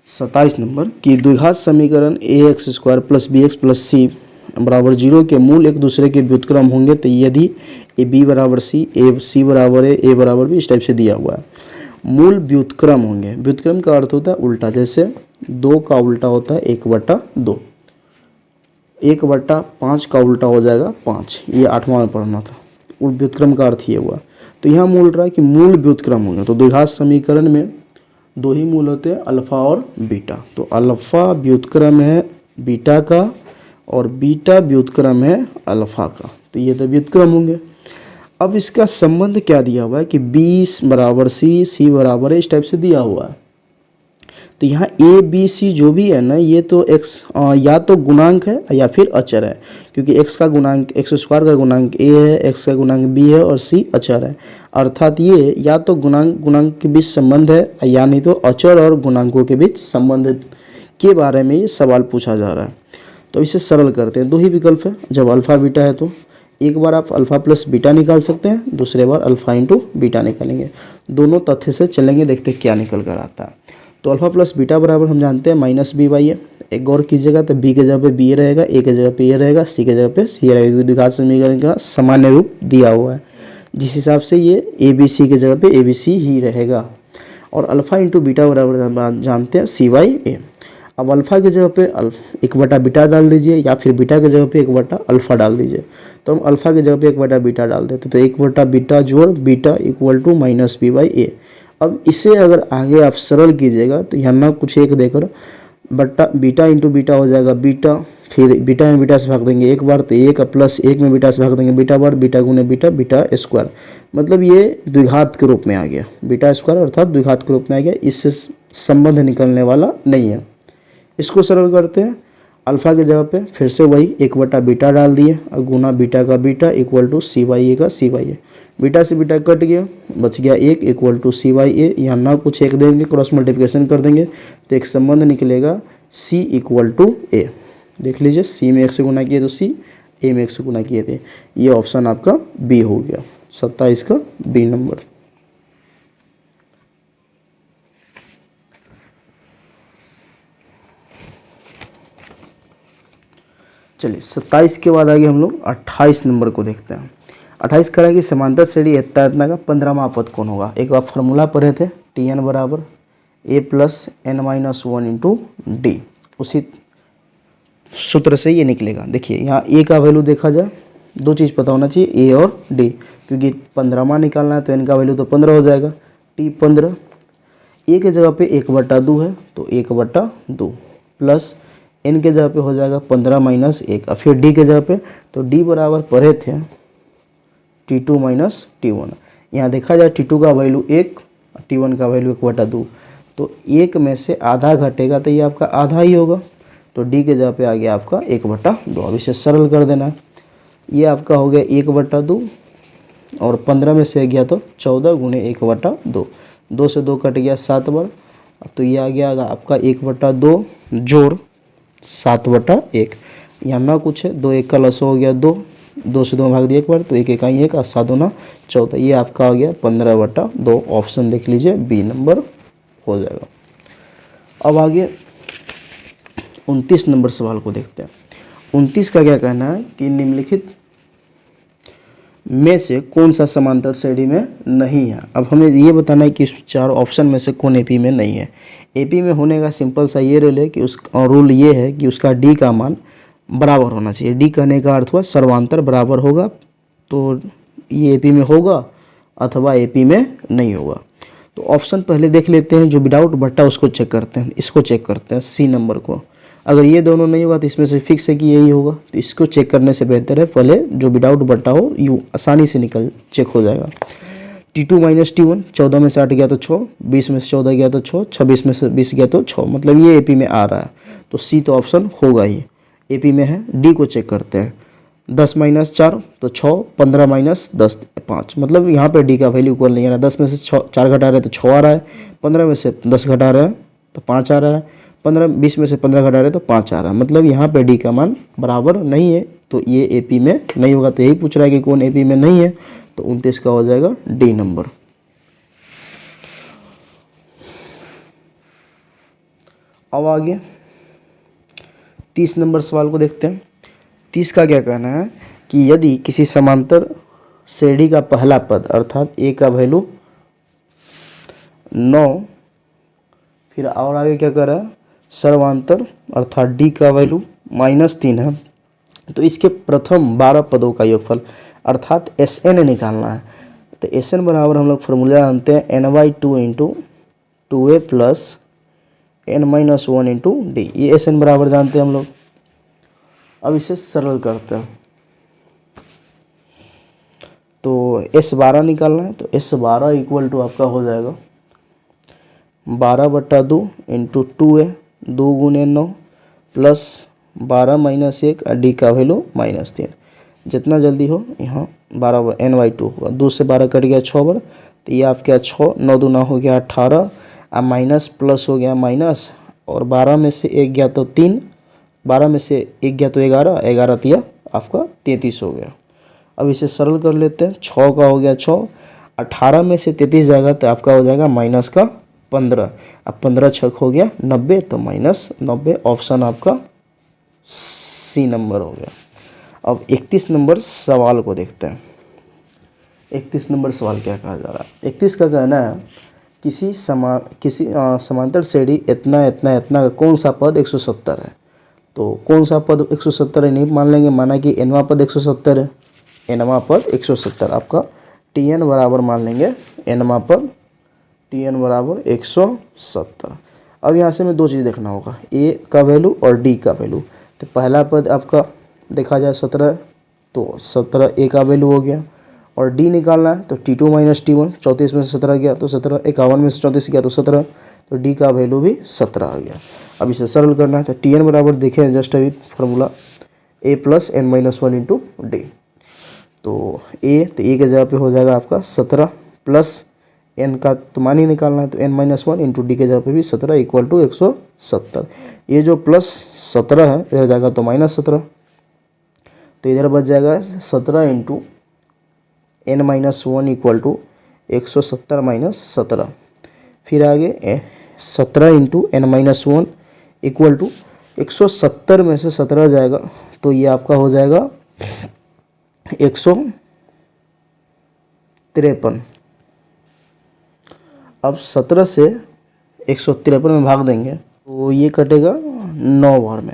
27 नंबर कि द्विघात समीकरण ax square plus bx plus C बराबर 0 के मूल एक दूसरे के व्युत्क्रम होंगे तो यदि ए बी बराबर सी, ए सी बराबर ए बराबर बी, इस टाइप से दिया हुआ है। मूल व्युत्क्रम होंगे, व्युत्क्रम का अर्थ होता है उल्टा, जैसे 2 का उल्टा होता है 1/2, 1/5 का उल्टा हो जाएगा 5, ये 8वां में पढ़ना था। व्युत्क्रम का अर्थ ये हुआ। तो यहाँ मूल रहा है कि मूल व्युत्क्रम होंगे, तो द्विघात समीकरण में 2 ही मूल होते हैं अल्फा और बीटा। तो अल्फा व्युत्क्रम है बीटा का और बीटा व्युत्क्रम है अल्फा का, तो ये तो व्युत्क्रम होंगे। अब इसका संबंध क्या दिया हुआ है कि b बराबर सी, सी बराबर है, इस टाइप से दिया हुआ है। तो यहाँ ए बी सी जो भी है ना, ये तो एक्स या तो गुणांक है या फिर अचर है, क्योंकि एक्स का गुणांक एक्स स्क्वायर का गुणांक ए है, एक्स का गुणांक बी है और सी अचर है। अर्थात ये या तो गुणांक के बीच संबंध है या नहीं तो अचर और गुणांकों के बीच संबंध के बारे में ये सवाल पूछा जा रहा है। तो इसे सरल करते हैं। दो ही विकल्प है जब अल्फा बीटा है, तो एक बार आप अल्फा प्लस बीटा निकाल सकते हैं, दूसरे बार अल्फा इंटू बीटा निकालेंगे। दोनों तथ्य से चलेंगे, देखते हैं क्या निकल कर आता है। तो अल्फा प्लस बीटा बराबर हम जानते हैं माइनस बी बाई ए। एक गौर कीजिएगा तो बी के जगह पे बी रहेगा, ए के जगह पे ए रहेगा, सी के जगह पे सी रहेगा। द्विघात समीकरण का सामान्य रूप दिया हुआ है, जिस हिसाब से ये ए बी सी के जगह पे ए बी सी ही रहेगा। और अल्फा इंटू बीटा बराबर जानते हैं सी बाई ए। अब अल्फा की जगह पे एक बटा बीटा डाल दीजिए, या फिर बीटा की जगह पे एक बटा अल्फा डाल दीजिए। तो हम अल्फा की जगह पे एक बटा बीटा डाल देते, तो एक बटा बीटा जोड़ beta equal to minus B by A. अब इसे अगर आगे आप सरल कीजिएगा तो यहाँ ना कुछ एक देकर बटा बीटा इंटू बीटा हो जाएगा बीटा, फिर बीटा में बीटा से भाग देंगे एक बार, तो एक प्लस एक में बीटा से भाग देंगे बीटा बार, बीटा गुने बीटा, बीटा स्क्वायर। मतलब ये द्विघात के रूप में आ गया, बीटा स्क्वायर अर्थात द्विघात के रूप में आ गया। इससे संबंध निकलने वाला नहीं है। इसको सरल करते हैं। अल्फा की जगह पे फिर से वही एक बटा बीटा डाल दिए और गुना बीटा का beta equal to C by A का सी बाई ए। बीटा से बीटा कट गया, बच गया एक equal to C by A. यहाँ ना कुछ एक देंगे, क्रॉस मल्टीप्लिकेशन कर देंगे तो एक संबंध निकलेगा सी इक्वल टू ए। देख लीजिए, सी में एक से गुना किए तो सी, ए में एक से गुना किए थे। ये ऑप्शन आपका बी हो गया, 27 का बी नंबर। चलिए 27 के बाद आगे हम लोग 28 नंबर को देखते हैं। 28 कह रहा है कि समांतर श्रेणी इतना इतना का 15वां पद कौन होगा। एक बार फॉर्मूला पढ़े थे, टी एन बराबर A plus N minus one into D. उसी सूत्र से ये निकलेगा। देखिए यहाँ ए का वैल्यू देखा जाए, दो चीज़ पता होना चाहिए, ए और डी, क्योंकि 15वां निकालना है तो एन का वैल्यू तो 15 हो जाएगा, टी 15। ए के जगह पे 1/2 है तो 1/2 प्लस एन के जगह पे हो जाएगा 15 माइनस 1, और फिर डी के जगह पे, तो डी बराबर पढ़े थे T2 माइनस T1। यहाँ देखा जाए T2 का वैल्यू 1, T1 का वैल्यू 1/2, तो 1 में से आधा घटेगा तो ये आपका आधा ही होगा। तो डी के जगह पे आ गया आपका 1/2। अब इसे सरल कर देना है। ये आपका हो गया 1/2 और 15 में से गया तो 14 गुने 1/2, 2 से 2 कट गया 7 बार, तो ये आ गया आपका 1/2 जोड़ 7/1। यहाँ ना कुछ है, 2 1 का लसो हो गया 2, 2 से 2 भाग दिया एक बार, तो 1 1 1 और 7 2 14। ये आपका आ गया 15/2। ऑप्शन देख लीजिए बी नंबर हो जाएगा। अब आगे 29 नंबर सवाल को देखते हैं। 29 का क्या कहना है कि निम्नलिखित में से कौन सा समांतर श्रेणी में नहीं है। अब हमें ये बताना है कि इस 4 ऑप्शन में से कौन एपी में नहीं है। एपी में होने का सिंपल सा ये रूल है कि रूल ये है कि उसका डी का मान बराबर होना चाहिए। डी कहने का अर्थ हुआ सर्वांतर बराबर होगा, तो ये एपी में होगा अथवा एपी में नहीं होगा। तो ऑप्शन पहले देख लेते हैं, जो विदाउट बट्टा उसको चेक करते हैं, इसको चेक करते हैं सी नंबर को। अगर ये दोनों नहीं होगा तो इसमें से फिक्स है कि यही होगा, तो इसको चेक करने से बेहतर है पहले जो विदाउट बट्टा हो यूँ आसानी से चेक हो जाएगा। T2 माइनस T1, 14 में से 8 गया तो 6, 20 में से 14 गया तो 6, 26 में से 20 गया तो 6, मतलब ये एपी में आ रहा है, तो सी तो ऑप्शन होगा ही, एपी में है। डी को चेक करते हैं, 10 माइनस 4 तो 6, 15 माइनस 10 5, मतलब यहाँ पे डी का वैल्यू इक्वल नहीं आ रहा है। 10 में से 4 घटा रहे हैं तो 6 आ रहा है, 15 में से 10 घटा रहे हैं तो 5 आ रहा है, 20 में से 15 घटा रहे हैं तो 5 आ रहा है, मतलब यहाँ पे डी का मान बराबर नहीं है, तो ये एपी में नहीं होगा। तो यही पूछ रहा है कि कौन एपी में नहीं है, तो 29 का हो जाएगा डी नंबर। अब आगे 30 नंबर सवाल को देखते हैं। 30 का क्या कहना है कि यदि किसी समांतर श्रेणी का पहला पद अर्थात ए का वैल्यू 9, फिर और आगे क्या कर रहा है सर्वांतर अर्थात डी का वैल्यू -3 है, तो इसके प्रथम 12 पदों का योगफल अर्थात SN निकालना है। तो SN बराबर हम लोग फॉर्मूला जानते हैं n/2 into 2a plus n-1 into D. ये SN बराबर जानते हैं हम लोग। अब इसे सरल करते हैं, तो S12 निकालना है, तो S12 इक्वल टू आपका हो जाएगा 12/2 इंटू 2a 2 गुने 9 प्लस 12 माइनस 1 और डी का वैल्यू -3। जितना जल्दी हो यहाँ 12 n/2 हुआ, 2 से 12 कट गया 6 बार, तो ये आपका 6 9 दूना हो गया 18 और माइनस प्लस हो गया माइनस, और 12 में से 1 गया तो 3, 12 में से 1 गया तो 11, 11 तिया आपका 33 हो गया। अब इसे सरल कर लेते हैं, 6 का हो गया 6, 18 में से 33 जाएगा तो आपका हो जाएगा माइनस का 15, अब 15 छक हो गया 90, तो -90 ऑप्शन आपका सी नंबर हो गया। अब 31 नंबर सवाल को देखते हैं। 31 नंबर सवाल क्या कहा जा रहा है। 31 का कहना है किसी समांतर श्रेणी इतना इतना इतना का कौन सा पद 170 है। तो कौन सा पद 170 है नहीं मान लेंगे, माना कि एनवा पद 170 है, एनवा पद 170 आपका टी एन बराबर मान लेंगे एनवा पद टी एन बराबर 170। अब यहाँ से हमें दो चीज़ देखना होगा, ए का वैल्यू और डी का वैल्यू। तो पहला पद आपका देखा जाए 17, तो 17 ए का वैल्यू हो गया, और डी निकालना है तो T2 माइनस T1, 34 में से 17 गया तो 17, 51 में से 34 गया तो 17, तो डी का वैल्यू भी 17 आ गया। अब इसे सरल करना है तो टी एन बराबर देखें जस्ट अभी formula A plus N minus 1 into D. तो ए के जगह पे हो जाएगा आपका 17 प्लस एन का तो मान ही निकालना है तो एन माइनस 1 इंटू डी के जगह पे भी 17 इक्वल टू 170। ये जो प्लस 17 है इधर जाएगा तो -17, तो इधर बच जाएगा 17 into n minus 1 equal to 170 minus 17। फिर आगे 17 into n minus 1 equal to 170 में से 17 जाएगा तो ये आपका हो जाएगा 153। अब 17 से 153 में भाग देंगे तो ये कटेगा 9 बार में,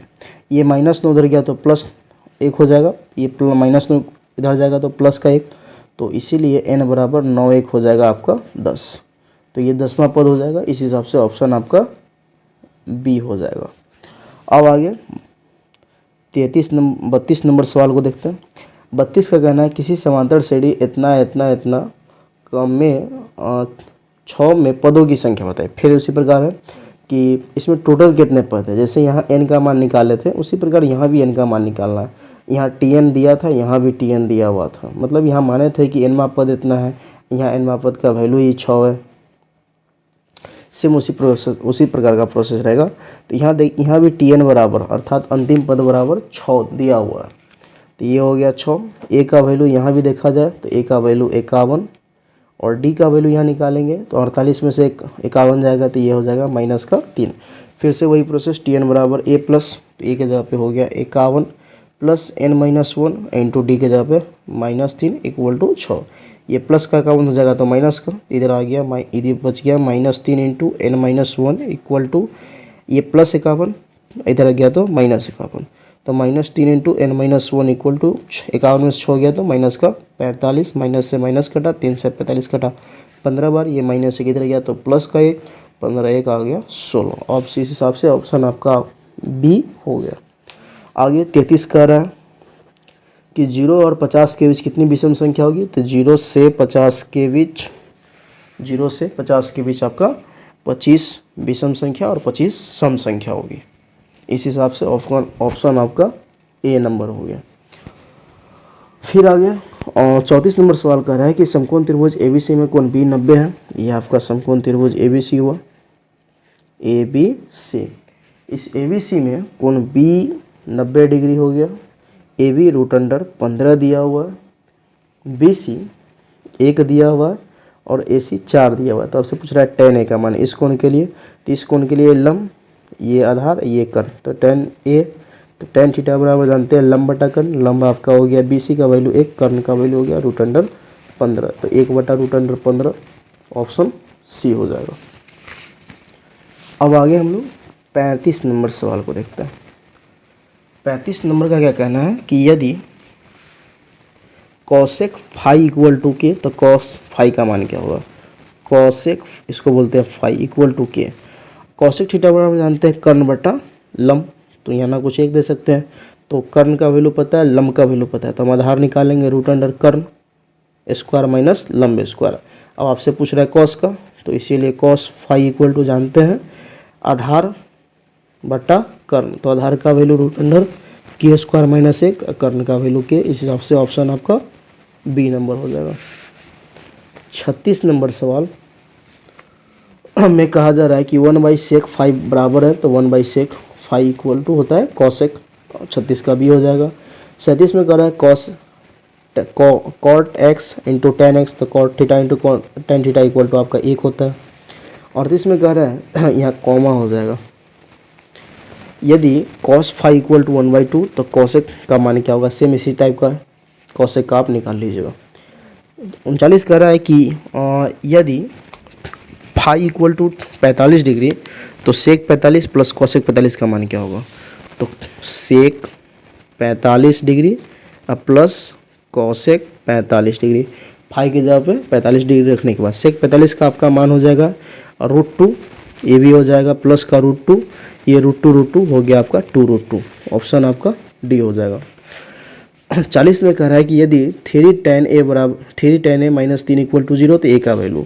ये -9 उधर गया तो +1 हो जाएगा, ये -9 इधर जाएगा तो प्लस का 1, तो इसीलिए n बराबर 9 1 हो जाएगा आपका 10, तो ये 10वां पद हो जाएगा। इस हिसाब से ऑप्शन आपका बी हो जाएगा। अब आगे 32 नंबर सवाल को देखते हैं। 32 का कहना है किसी समांतर श्रेणी इतना इतना इतना में 6 में पदों की संख्या बताए। फिर उसी प्रकार है कि इसमें टोटल कितने पद है, जैसे यहाँ n का मान निकाले थे उसी प्रकार यहाँ भी n का मान निकालना है। यहाँ tn दिया था, यहाँ भी tn दिया हुआ था, मतलब यहाँ माने थे कि nवा पद इतना है, यहाँ nवा पद का वैल्यू ही 6 है। सेम उसी प्रकार का प्रोसेस रहेगा। तो यहाँ यहाँ भी tn बराबर अर्थात अंतिम पद बराबर 6 दिया हुआ है, तो ये हो गया 6। ए का वैल्यू यहाँ भी देखा जाए तो ए का वैल्यू 51 और डी का वैल्यू यहाँ निकालेंगे तो 48 में से 51 जाएगा तो ये हो जाएगा -3। फिर से वही प्रोसेस टी एन बराबर ए प्लस, तो ए के जगह पे हो गया 51 plus n minus 1 into D के जगह पे -3 इक्वल टू 6। ये प्लस का 51 हो जाएगा तो माइनस का, इधर आ गया इधर बच गया -3 into n minus 1 equal to ये +51 इधर आ गया तो -51, तो -3 into n minus 1 equal to 51 में से 6 गया तो माइनस का 45, माइनस से माइनस कटा 3 से 45 कटा 15 बार, ये -1 इधर गया तो प्लस का 1, 15 1 आ गया 16। अब इस हिसाब से ऑप्शन आपका बी हो गया। आगे 33 कह रहा है कि 0 और 50 के बीच कितनी विषम संख्या होगी। तो 0 से 50 के बीच आपका 25 विषम संख्या और 25 सम संख्या होगी। इस हिसाब से ऑप्शन आपका ए नंबर हो गया। फिर आगे 34 नंबर सवाल कह रहा है कि समकोण त्रिभुज ABC में कोण B 90 है। यह आपका समकोण त्रिभुज ABC हुआ, ABC। इस ABC में कोण B 90 डिग्री हो गया, AB √15 दिया हुआ है, BC 1 दिया हुआ है और AC 4 दिया हुआ है। तो आपसे पूछ रहा है tan A का मान इस कोण के लिए, तो इस कोण के लिए लंब, ये आधार, ये कर्ण, तो tan A, तो tan थीटा बराबर जानते हैं लंब बटा कर्ण। लंब आपका हो गया BC का वैल्यू 1, कर्ण का वैल्यू हो गया √15, तो 1 बटा √15 ऑप्शन सी हो जाएगा। अब आगे हम लोग 35 नंबर सवाल को देखते हैं। 35 नंबर का क्या कहना है कि यदि कॉसेक फाई इक्वल टू के, तो कॉस फाई का मान क्या होगा। कॉसेक इसको बोलते हैं फाई इक्वल टू के। कॉसेक थीटा बराबर जानते हैं कर्ण बटा लंब, तो यहाँ ना कुछ एक दे सकते हैं, तो कर्ण का वैल्यू पता है, लंब का वैल्यू पता है, तो हम आधार निकालेंगे √कर्ण स्क्वायर माइनस लंब स्क्वायर। अब आपसे पूछ रहा है कॉस का, तो इसीलिए कॉस फाई इक्वल टू जानते हैं आधार बटा कर्ण, तो आधार का वैल्यू रूट अंडर के स्क्वायर माइनस 1, कर्ण का वैल्यू के, इस हिसाब से ऑप्शन आपका बी नंबर हो जाएगा। 36 नंबर सवाल में कहा जा रहा है कि 1/sec फाई बराबर है, तो 1/sec फाई इक्वल टू होता है कॉसेक, 36 का बी हो जाएगा। 37 में कह रहा है cot X into tan X, तो cot theta into tan theta equal to आपका 1 होता है। और इसमें कह रहा है यहाँ कॉमा हो जाएगा, यदि कॉस फाई इक्वल टू 1/2 तो कॉसेक का मान क्या होगा, सेम इसी टाइप का है, कॉसेक का आप निकाल लीजिएगा। 39 कह रहा है कि यदि फाई इक्वल टू 45 डिग्री तो सेक 45 प्लस कॉसेक 45 का मान क्या होगा, तो sec 45 degree plus cosec 45 degree, phi की जगह पे 45 डिग्री रखने के बाद सेक 45 का आपका मान हो जाएगा √2, ये भी हो जाएगा प्लस का √2, ये √2 हो गया आपका 2√2, ऑप्शन आपका डी हो जाएगा। 40 में कह रहा है कि यदि 3 tan a बराबर 3 tan a minus 3 equal to 0 तो a का वैल्यू,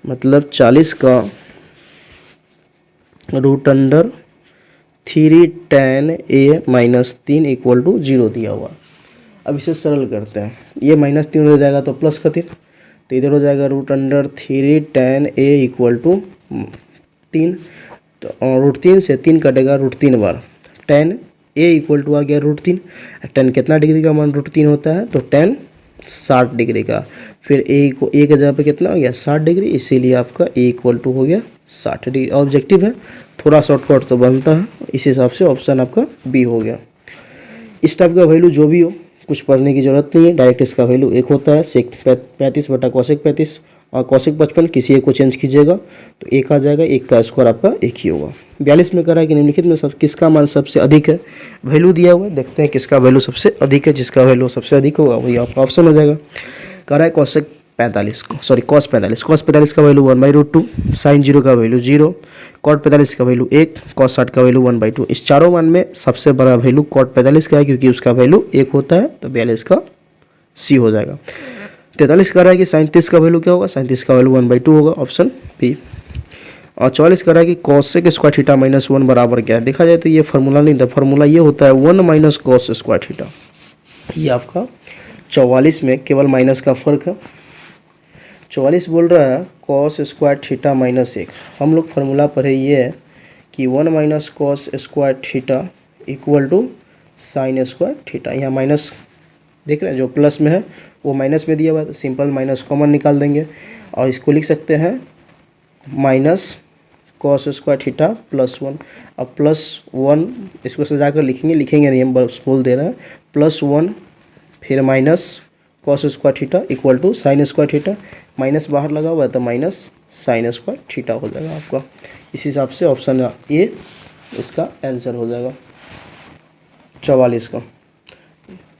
मतलब 40 का root under 3 tan a minus 3 equal to 0 दिया हुआ। अब इसे सरल करते हैं, ये -3 हो जाएगा तो प्लस का 3, तो इधर हो जाएगा root under 3 tan a equal to 3, तो √3 से 3 कटेगा √3 बार, tan a इक्वल टू आ गया √3, tan कितना डिग्री का मान √3 होता है, तो tan 60 डिग्री का, फिर a को a के जगह पे कितना हो गया 60 डिग्री, इसीलिए आपका a इक्वल टू हो गया 60 डिग्री। ऑब्जेक्टिव है, थोड़ा शॉर्टकट तो बनता है, इस हिसाब से ऑप्शन आपका बी हो गया। इस टाइप का वैल्यू जो भी हो कुछ पढ़ने की जरूरत नहीं है, डायरेक्ट इसका वैल्यू 1 होता है, सेक 35 बटा कॉसेक 35 और कॉसेक 55, किसी एक को चेंज कीजिएगा तो 1 आ जाएगा, 1 का स्क्वायर आपका 1 ही होगा। 42 में कह रहा है कि निम्नलिखित में किसका मान सबसे अधिक है, वैल्यू दिया हुआ है, देखते हैं किसका वैल्यू सबसे अधिक है, जिसका वैल्यू सबसे अधिक होगा वही आपका ऑप्शन हो जाएगा। कह रहा है कॉस 45 का वैल्यू 1/√2, साइन 0 का वैल्यू 0, कॉट 45 का वैल्यू 1, कॉस 60 का वैल्यू 1/2। इस चारों मान में सबसे बड़ा वैल्यू कॉट 45 का है क्योंकि उसका वैल्यू 1 होता है, तो 42 का सी हो जाएगा। 43 कह रहा है कि साइन 30 का वैल्यू क्या होगा, साइन 30 का वैल्यू 1/2 होगा, ऑप्शन बी। और 44 कह रहा है कि कॉसेक स्क्वायर थीटा माइनस 1 बराबर क्या है, देखा जाए तो ये फार्मूला नहीं था, फार्मूला ये होता है 1 माइनस कॉस स्क्वायर थीटा, ये आपका 44 में केवल माइनस का फर्क है। 44 बोल रहा है कॉस स्क्वायर थीटा माइनस 1, हम लोग फार्मूला पढ़े ये है कि 1 minus cos square theta equal to sine square theta, यहाँ माइनस देख रहे हैं जो प्लस में है वो माइनस में दिया हुआ है, तो सिंपल माइनस कॉमन निकाल देंगे और इसको लिख सकते हैं माइनस कॉस स्क्वायर थीटा +1। अब +1 इसको सजा कर लिखेंगे नहीं, हम बस बोल दे रहे हैं +1 फिर minus cos square theta equal to sine square theta, minus बाहर लगा हुआ है तो माइनस साइन स्क्वायर थीटा हो जाएगा आपका। इस हिसाब से ऑप्शन ए इसका आंसर हो जाएगा 44 का।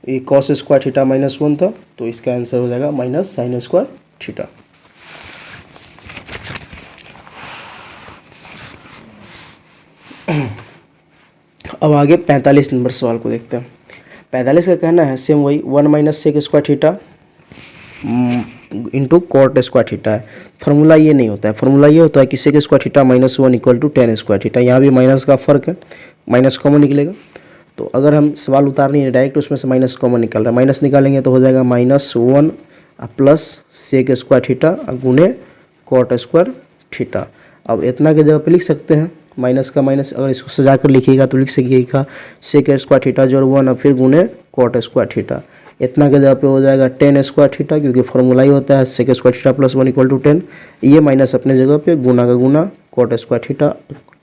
ये कॉस स्क्वायर थीटा -1 था, तो इसका आंसर हो जाएगा माइनस साइन स्क्वायर थीटा। अब आगे 45 नंबर सवाल को देखते हैं। 45 का कहना है सेम वही 1 minus sec square theta into cot square theta है। फार्मूला ये नहीं होता है, फार्मूला ये होता है कि sec square theta -1 equal to tan square theta. यहाँ भी माइनस का फर्क है, माइनस कॉमन निकलेगा, तो अगर हम सवाल उतार नहीं है डायरेक्ट उसमें से माइनस कॉमन निकल रहा है, माइनस निकालेंगे तो हो जाएगा -1 प्लस सेक स्क्वायर थीटा गुने कॉट स्क्वायर थीटा। अब इतना के जगह पे लिख सकते हैं माइनस का माइनस, अगर इसको सजा कर लिखिएगा तो लिख सकिएगा सेक स्क्वायर थीटा जोड़ 1 और फिर गुने कॉट स्क्वायर थीटा। इतना के जगह पे हो जाएगा tan स्क्वायर थीटा, क्योंकि फार्मूला ही होता है sec square theta +1 equal to 10। ये माइनस अपने जगह पे, गुना का गुना cot square theta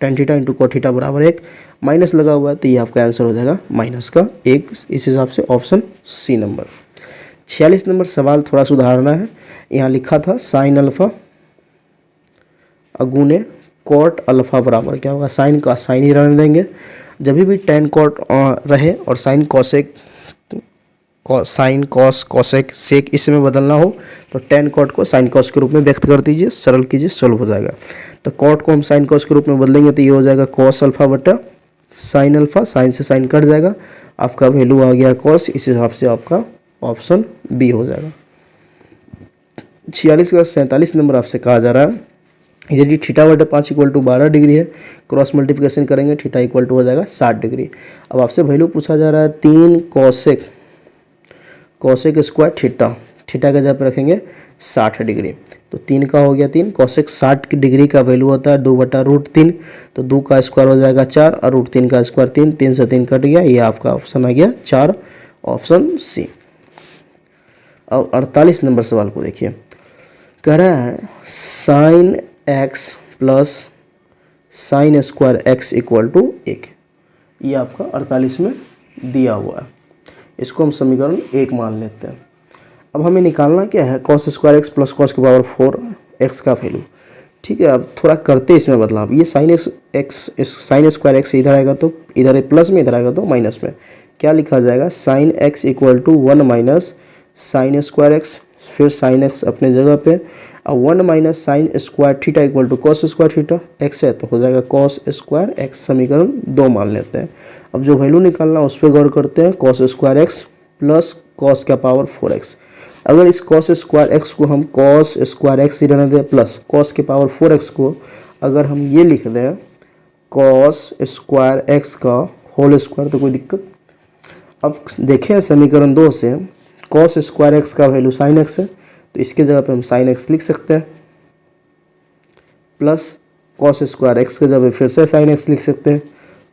tan theta into cot theta बराबर 1, माइनस लगा हुआ है तो ये आपका आंसर हो जाएगा -1। इस हिसाब से ऑप्शन सी नंबर। 46 नंबर सवाल थोड़ा सुधारना है, यहाँ लिखा था साइन अल्फा अगुने कॉट अल्फा बराबर क्या होगा, साइन का साइन ही रहने देंगे, जब भी tan कॉट रहे और sine cosec sine cos cosec sec इसमें बदलना हो तो tan कॉट को साइन कॉस के रूप में व्यक्त कर दीजिए, सरल कीजिए, सोल्व हो जाएगा। तो कॉट को हम साइन कॉस के रूप में बदलेंगे तो ये हो जाएगा कॉस अल्फा बटा साइन अल्फा, साइन से साइन कट जाएगा, आपका वैल्यू आ गया कॉस, इस हिसाब से आपका ऑप्शन बी हो जाएगा। 46 का 47 नंबर आपसे कहा जा रहा है यदि थीटा बटे 5 इक्वल टू 12 डिग्री है, क्रॉस मल्टीप्लिकेशन करेंगे थीटा इक्वल टू हो जाएगा 60 डिग्री। अब आपसे वैल्यू पूछा जा रहा है 3 कॉसेक स्क्वायर थीटा, थीटा का जगह पे रखेंगे 60 डिग्री, तो 3 का हो गया 3, कॉसेक 60 डिग्री का वैल्यू होता है 2/√3, तो 2 का स्क्वायर हो जाएगा 4 और √3 का स्क्वायर 3, 3 से 3 कट गया, ये आपका ऑप्शन आ गया 4, ऑप्शन सी। अब 48 नंबर सवाल को देखिए, कह रहा है sine x plus sine square x equal to 1, ये आपका 48 में दिया हुआ है। इसको हम समीकरण 1 मान लेते हैं। अब हमें निकालना क्या है, cos square x plus cos की पावर 4 एक्स का वैल्यू। ठीक है, अब थोड़ा करते इसमें बदलाव, ये साइन स्क्वायर एक्स इधर आएगा तो इधर प्लस में, इधर आएगा तो माइनस में, क्या लिखा जाएगा, sine x equal to 1 minus sine square x, फिर साइन एक्स अपने जगह पे, अब 1 minus sine square theta equal to cos square theta, x है तो हो जाएगा कॉस स्क्वायर एक्स, समीकरण 2 मान लेते हैं। अब जो वैल्यू निकालना उस पर गौर करते हैं, cos square x plus cos का पावर 4x। अगर इस कॉस स्क्वायर एक्स को हम कॉस स्क्वायर एक्स ही रहने दें प्लस कॉस के पावर 4x को अगर हम ये लिख दें कॉस स्क्वायर एक्स का होल स्क्वायर, तो कोई दिक्कत। अब देखें समीकरण 2 से कॉस स्क्वायर एक्स का वैल्यू साइन एक्स है, तो इसके जगह पे हम साइन एक्स लिख सकते हैं, प्लस कॉस स्क्वायर एक्स के जगह पे फिर से साइन एक्स लिख सकते हैं,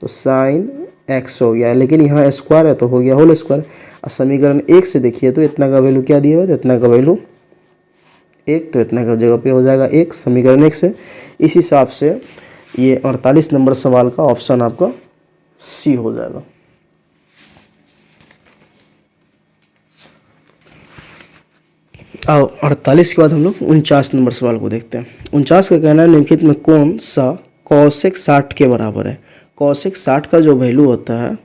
तो साइन एक्स हो गया, लेकिन यहाँ स्क्वायर है तो हो गया होल स्क्वायर। और समीकरण 1 से देखिए तो इतना का वैल्यू क्या दिया हुआ है, तो इतना का वैल्यू 1, तो इतना का जगह पे हो जाएगा 1, समीकरण 1 से। इस हिसाब से ये 48 नंबर सवाल का ऑप्शन आपका सी हो जाएगा। अब 48 के बाद हम लोग 49 नंबर सवाल को देखते हैं। 49 का कहना है निम्नलिखित में कौन सा कॉसेक 60 के बराबर है। कॉसेक 60 का जो वैल्यू होता है,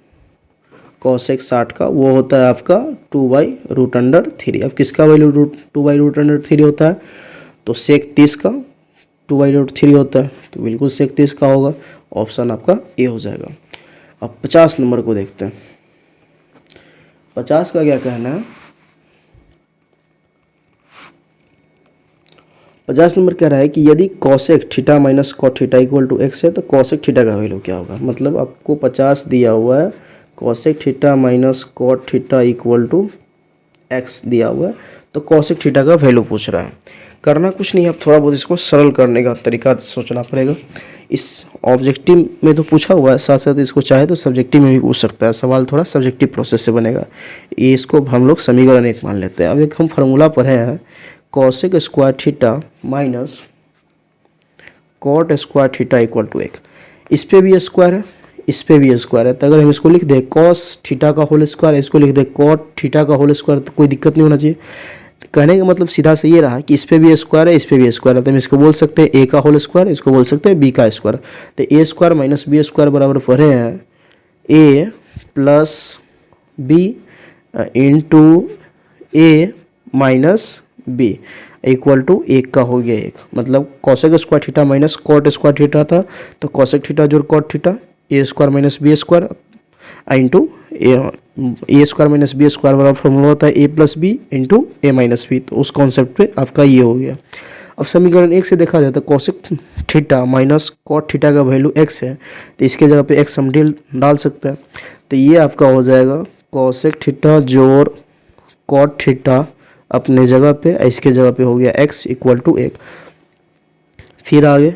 कॉसेक 60 का वो होता है आपका 2/√3। अब किसका वैल्यू 2/√3 होता है, तो सेक 30 का 2/√3 होता है, तो बिल्कुल सेक 30 का होगा, ऑप्शन आपका ए हो जाएगा। अब 50 नंबर को देखते हैं। 50 का क्या कहना है, 50 नंबर कह रहा है कि यदि cosec theta minus cot theta equal to x है तो कॉसेक थीटा का वैल्यू क्या होगा। मतलब आपको 50 दिया हुआ है, cosec theta minus cot theta equal to x दिया हुआ है, तो कॉसेक थीटा का वैल्यू पूछ रहा है। करना कुछ नहीं है, अब थोड़ा बहुत इसको सरल करने का तरीका सोचना पड़ेगा। इस ऑब्जेक्टिव में तो पूछा हुआ है, साथ साथ इसको चाहे तो सब्जेक्टिव में भी पूछ सकता है। सवाल थोड़ा सब्जेक्टिव प्रोसेस से बनेगा। ये इसको हम लोग समीकरण 1 मान लेते हैं। अब एक हम फार्मूला पढ़े हैं, cosec square theta minus cot square theta equal to 1। इस पे भी स्क्वायर है, इस पे भी स्क्वायर है, तो अगर हम इसको लिख दें कॉस थीटा का होल स्क्वायर, इसको लिख दें कॉट थीटा का होल स्क्वायर, तो कोई दिक्कत नहीं होना चाहिए। कहने का मतलब सीधा से ये रहा कि इस पे भी स्क्वायर है, इस पे भी स्क्वायर है, तो हम इसको बोल सकते हैं ए का होल स्क्वायर, इसको बोल सकते हैं बी का स्क्वायर। तो A square minus B square बराबर पढ़े हैं A plus B into A minus B equal to 1 का हो गया 1। मतलब cosec square theta minus cot square theta था, तो कॉसेक थीटा जोड़ cot theta, A square minus B square into A square minus B square बराबर formula होता है A plus B into A minus B. तो उस कॉन्सेप्ट पे आपका ये हो गया। अब समीकरण 1 से देखा जाए तो cosec theta minus cot theta का वैल्यू x है, तो इसके जगह पे x हम डाल सकते हैं। तो ये आपका हो जाएगा कॉसेक थीटा जोड़ कॉट थीटा अपने जगह पे, इसके जगह पे हो गया x इक्वल टू 1। फिर आगे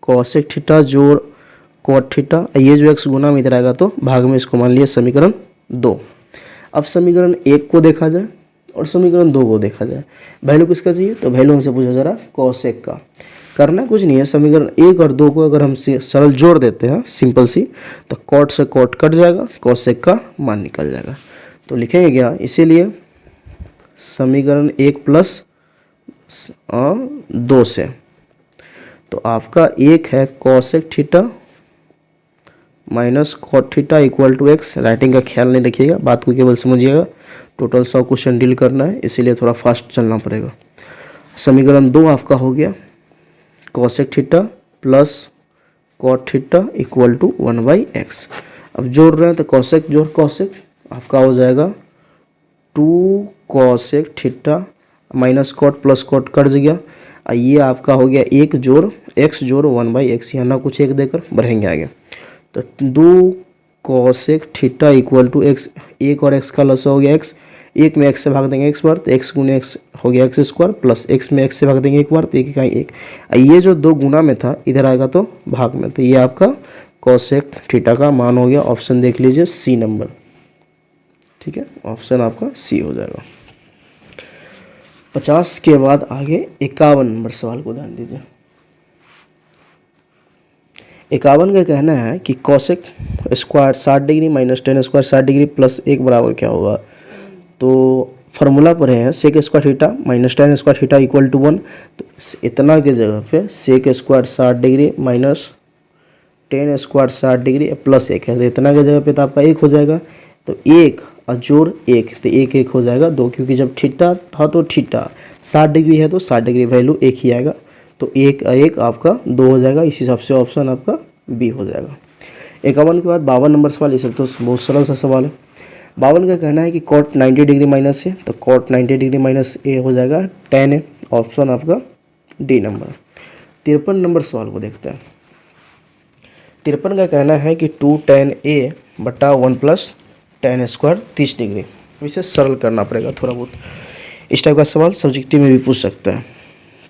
कॉसेक थीटा जोड़ कॉट थीटा, ये जो x गुना में इधर आएगा तो भाग में, इसको मान लिया समीकरण 2। अब समीकरण 1 को देखा जाए और समीकरण 2 को देखा जाए, वैल्यू किसका चाहिए, तो वैल्यू हमसे पूछा जा रहा है कॉसेक का। करना कुछ नहीं है, समीकरण 1 और 2 को अगर हम सरल जोड़ देते हैं सिंपल सी, तो कॉट से कॉट कट जाएगा, कॉसेक का मान निकल जाएगा। तो लिखेंगे क्या, इसीलिए समीकरण 1 प्लस 2 से, तो आपका 1 है cosec theta minus cot theta equal to x. Writing का ख्याल नहीं रखिएगा, बात को केवल समझिएगा। टोटल 100 क्वेश्चन डील करना है, इसीलिए थोड़ा फास्ट चलना पड़ेगा। समीकरण 2 आपका हो गया cosec theta plus cot theta equal to 1/x। अब जोड़ रहे हैं तो कॉसेक जोड़ कॉसेक आपका हो जाएगा 2 cosec theta minus cot plus cot cut गया। और ये आपका हो गया एक जोड़ एक्स जोड़ 1/x, यहाँ ना कुछ एक देकर बढ़ेंगे आगे। तो 2 cosec theta equal to x, एक और एक्स का लस हो गया एक्स, एक में एक्स से भाग देंगे एक्स बार तो एक्स गुने एक्स हो गया एक्स स्क्वायर, प्लस एक्स में एक्स से भाग देंगे एक बार तो एक इकाई एक। ये जो 2 गुना में था इधर आएगा तो भाग में, तो ये आपका कोसेक थीटा का मान हो गया। ऑप्शन देख लीजिए सी नंबर, ठीक है, ऑप्शन आपका सी हो जाएगा। 50 के बाद आगे 51 नंबर सवाल को ध्यान दीजिए। 51 का कहना है कि cosec square 60 degree minus tan square 60 degree plus 1 बराबर क्या होगा। तो फार्मूला पढ़े हैं sec square theta minus tan square theta equal to 1। तो इतना के जगह पे sec square 60 degree minus tan square 60 degree plus 1 है, तो इतना के जगह पे तो आपका 1 हो जाएगा। तो 1 और जोड़ 1 तो 1 1 हो जाएगा 2, क्योंकि जब थीटा था तो थीटा 60 डिग्री है तो 60 डिग्री वैल्यू 1 ही आएगा। तो 1 1 आपका 2 हो जाएगा, इस हिसाब से ऑप्शन आपका बी हो जाएगा। 51 के बाद 52 नंबर सवाल, ये सब तो बहुत सरल सा सवाल है। 52 का कहना है कि कॉट 90 डिग्री माइनस है, तो कॉट 90 डिग्री माइनस ए हो जाएगा tan है, ऑप्शन आपका डी नंबर। 53 नंबर सवाल को देखते हैं। 53 का कहना है कि 2 tan a बटा 1 प्लस tan स्क्वायर 30 डिग्री। इसे सरल करना पड़ेगा थोड़ा बहुत, इस टाइप का सवाल सब्जेक्टिव में भी पूछ सकता है।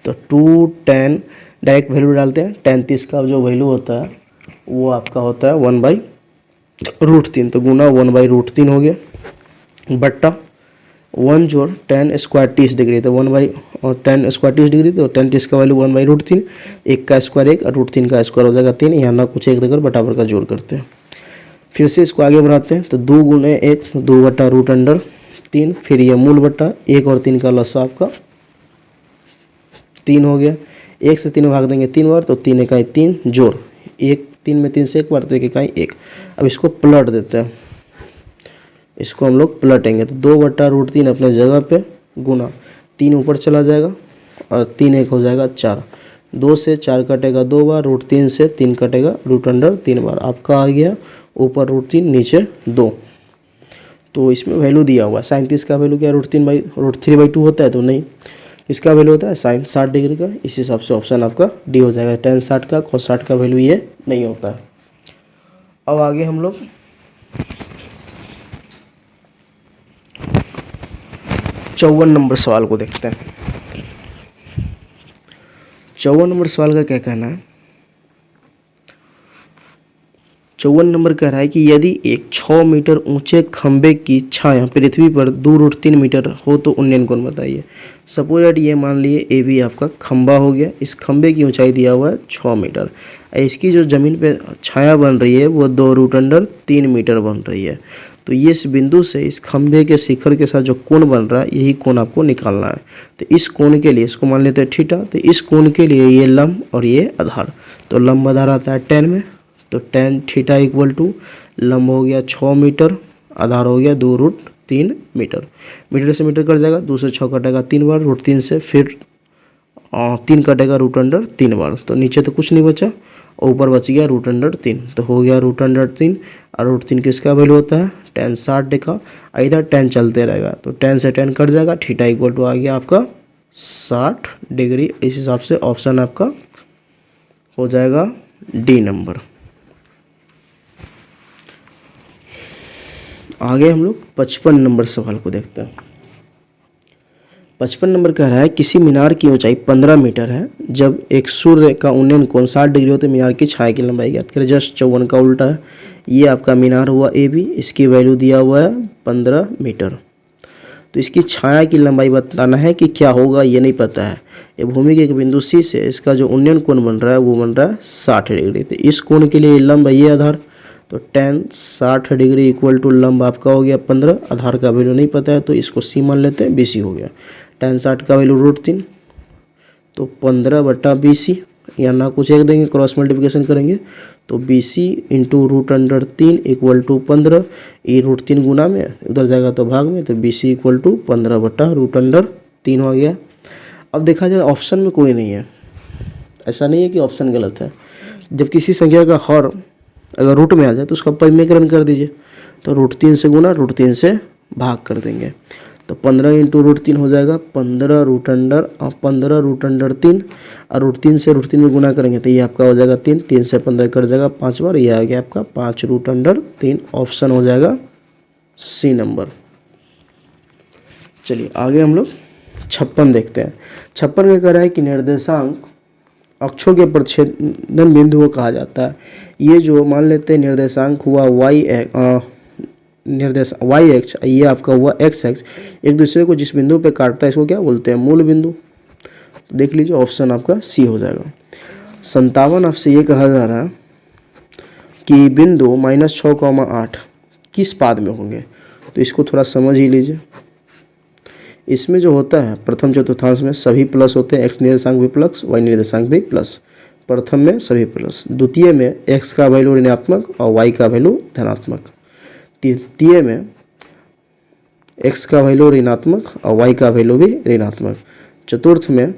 तो 2 tan डायरेक्ट वैल्यू डालते हैं, tan 30 का जो वैल्यू होता है वो आपका होता है 1/√3, तो गुना 1/√3 हो गया बट्टा 1 जोड़ tan स्क्वायर 30 डिग्री, तो 1/tan स्क्वायर 30 डिग्री, तो tan 30 का वैल्यू 1/√3, 1 का स्क्वायर 1 और √3 का स्क्वायर हो जाएगा 3, यहाँ ना कुछ एक देकर बराबर का जोड़ करते हैं। फिर से इसको आगे बढ़ाते हैं, तो 2 गुने 1 2 बटा √3, फिर ये मूल बट्टा 1 और 3 का लसा आपका 3 हो गया। 1 से 3 भाग देंगे 3 बार, तो 3 इकाई 3 जोड़ 1, 3 में 3 से 1 बार तो 1 इकाई 1। अब इसको पलट देते हैं, इसको हम लोग पलटेंगे, तो 2 बटा √3 अपने जगह पे गुना 3 ऊपर चला जाएगा और 3 1 हो जाएगा 4, 2 से 4 कटेगा 2 बार, √3 से 3 कटेगा √3 बार, आपका आ गया ऊपर √3 नीचे 2। तो इसमें वैल्यू दिया हुआ है sin 30 का वैल्यू क्या √3/2 होता है, तो नहीं, इसका वैल्यू होता है sin 60 डिग्री का, इस हिसाब से ऑप्शन आपका डी हो जाएगा। tan 60 का cos 60 का वैल्यू ये नहीं होता है। अब आगे हम लोग 54 नंबर सवाल को देखते हैं। 54 नंबर सवाल का क्या कहना है। 54 नंबर कह रहा है कि यदि एक 6 मीटर ऊंचे खंबे की छाया पृथ्वी पर 2√3 मीटर हो तो उन्नयन कोण बताइए। सपोज दैट ये मान लिए ए बी आपका खंबा हो गया, इस खंबे की ऊंचाई दिया हुआ है 6 मीटर, इसकी जो ज़मीन पे छाया बन रही है वो 2√3 मीटर बन रही है। तो ये इस बिंदु से इस खंबे के शिखर के साथ जो कोण बन रहा है यही कोण आपको निकालना है। तो इस कोण के लिए इसको मान लेते हैं थीटा, तो इस कोण के लिए ये लंब और ये आधार, तो लंब आधार आता है tan में, तो tan थीटा इक्वल टू लंब हो गया 6 मीटर, आधार हो गया 2√3 मीटर, मीटर से मीटर कट जाएगा, 2 से 6 कटेगा 3 बार, √3 से फिर 3 कटेगा √3 बार, तो नीचे तो कुछ नहीं बचा, ऊपर बच गया √3, तो हो गया √3 और √3 किसका वैल्यू होता है tan 60 देखा, इधर tan चलते रहेगा, तो tan से tan कट जाएगा, थीटा इक्वल टू आ गया आपका 60 डिग्री। इस हिसाब से ऑप्शन आपका हो जाएगा डी नंबर। आगे हम लोग 55 नंबर सवाल को देखते हैं। 55 नंबर कह रहा है किसी मीनार की ऊंचाई 15 मीटर है, जब एक सूर्य का उन्नयन कोण 60 डिग्री हो तो मीनार की छाया की लंबाई ज्ञात करें। जस्ट 54 का उल्टा है, ये आपका मीनार हुआ ए बी, इसकी वैल्यू दिया हुआ है 15 मीटर, तो इसकी छाया की लंबाई बताना है कि क्या होगा ये नहीं पता है। ये भूमि के एक बिंदु सी से इसका जो उन्नयन कोण बन रहा है वो बन रहा है 60 डिग्री, तो इस कोण के लिए लंब है ये आधार, तो tan 60 डिग्री इक्वल टू लंब आपका हो गया 15, आधार का वैल्यू नहीं पता है तो इसको सी मान लेते हैं, BC हो गया। tan 60 का वैल्यू √3, तो 15 बटा BC, यहाँ ना कुछ एक देंगे क्रॉस मल्टीप्लिकेशन करेंगे, तो BC इंटू √3 इक्वल टू 15, ये √3 गुना में उधर जाएगा तो भाग में, तो BC इक्वल टू 15 बटा √3 हो गया। अब देखा जाए ऑप्शन में कोई नहीं है, ऐसा नहीं है कि ऑप्शन गलत है। जब किसी संख्या का हर अगर रूट में आ जाए तो उसका परिमेयकरण कर दीजिए, तो √3 से गुना √3 से भाग कर देंगे, तो 15 इंटू √3 हो जाएगा 15√3 और √3 से √3 में गुना करेंगे तो ये आपका हो जाएगा 3, 3 से 15 कट जाएगा 5 बार, ये आ गया आपका 5√3। ऑप्शन हो जाएगा सी नंबर। चलिए आगे हम लोग 56 देखते हैं। 56 में कह रहा है कि निर्देशांक अक्षों के प्रतिच्छेदन बिंदु को कहा जाता है। ये जो मान लेते हैं निर्देशांक हुआ वाई एक्स, ये आपका हुआ एक्स एक्स, एक दूसरे को जिस बिंदु पे काटता है इसको क्या बोलते हैं, मूल बिंदु। देख लीजिए ऑप्शन आपका सी हो जाएगा। 57 आपसे ये कहा जा रहा है कि बिंदु -6,8 किस पाद में होंगे, तो इसको थोड़ा समझ ही लीजिए। इसमें जो होता है प्रथम चतुर्थांश में सभी प्लस होते हैं, एक्स निर्देशांक भी प्लस, वाई निर्देशांक भी प्लस। प्रथम में सभी प्लस, द्वितीय में एक्स का वैल्यू ऋणात्मक और वाई का वैल्यू धनात्मक, तृतीय में एक्स का वैल्यू ऋणात्मक और वाई का वैल्यू भी ऋणात्मक, चतुर्थ में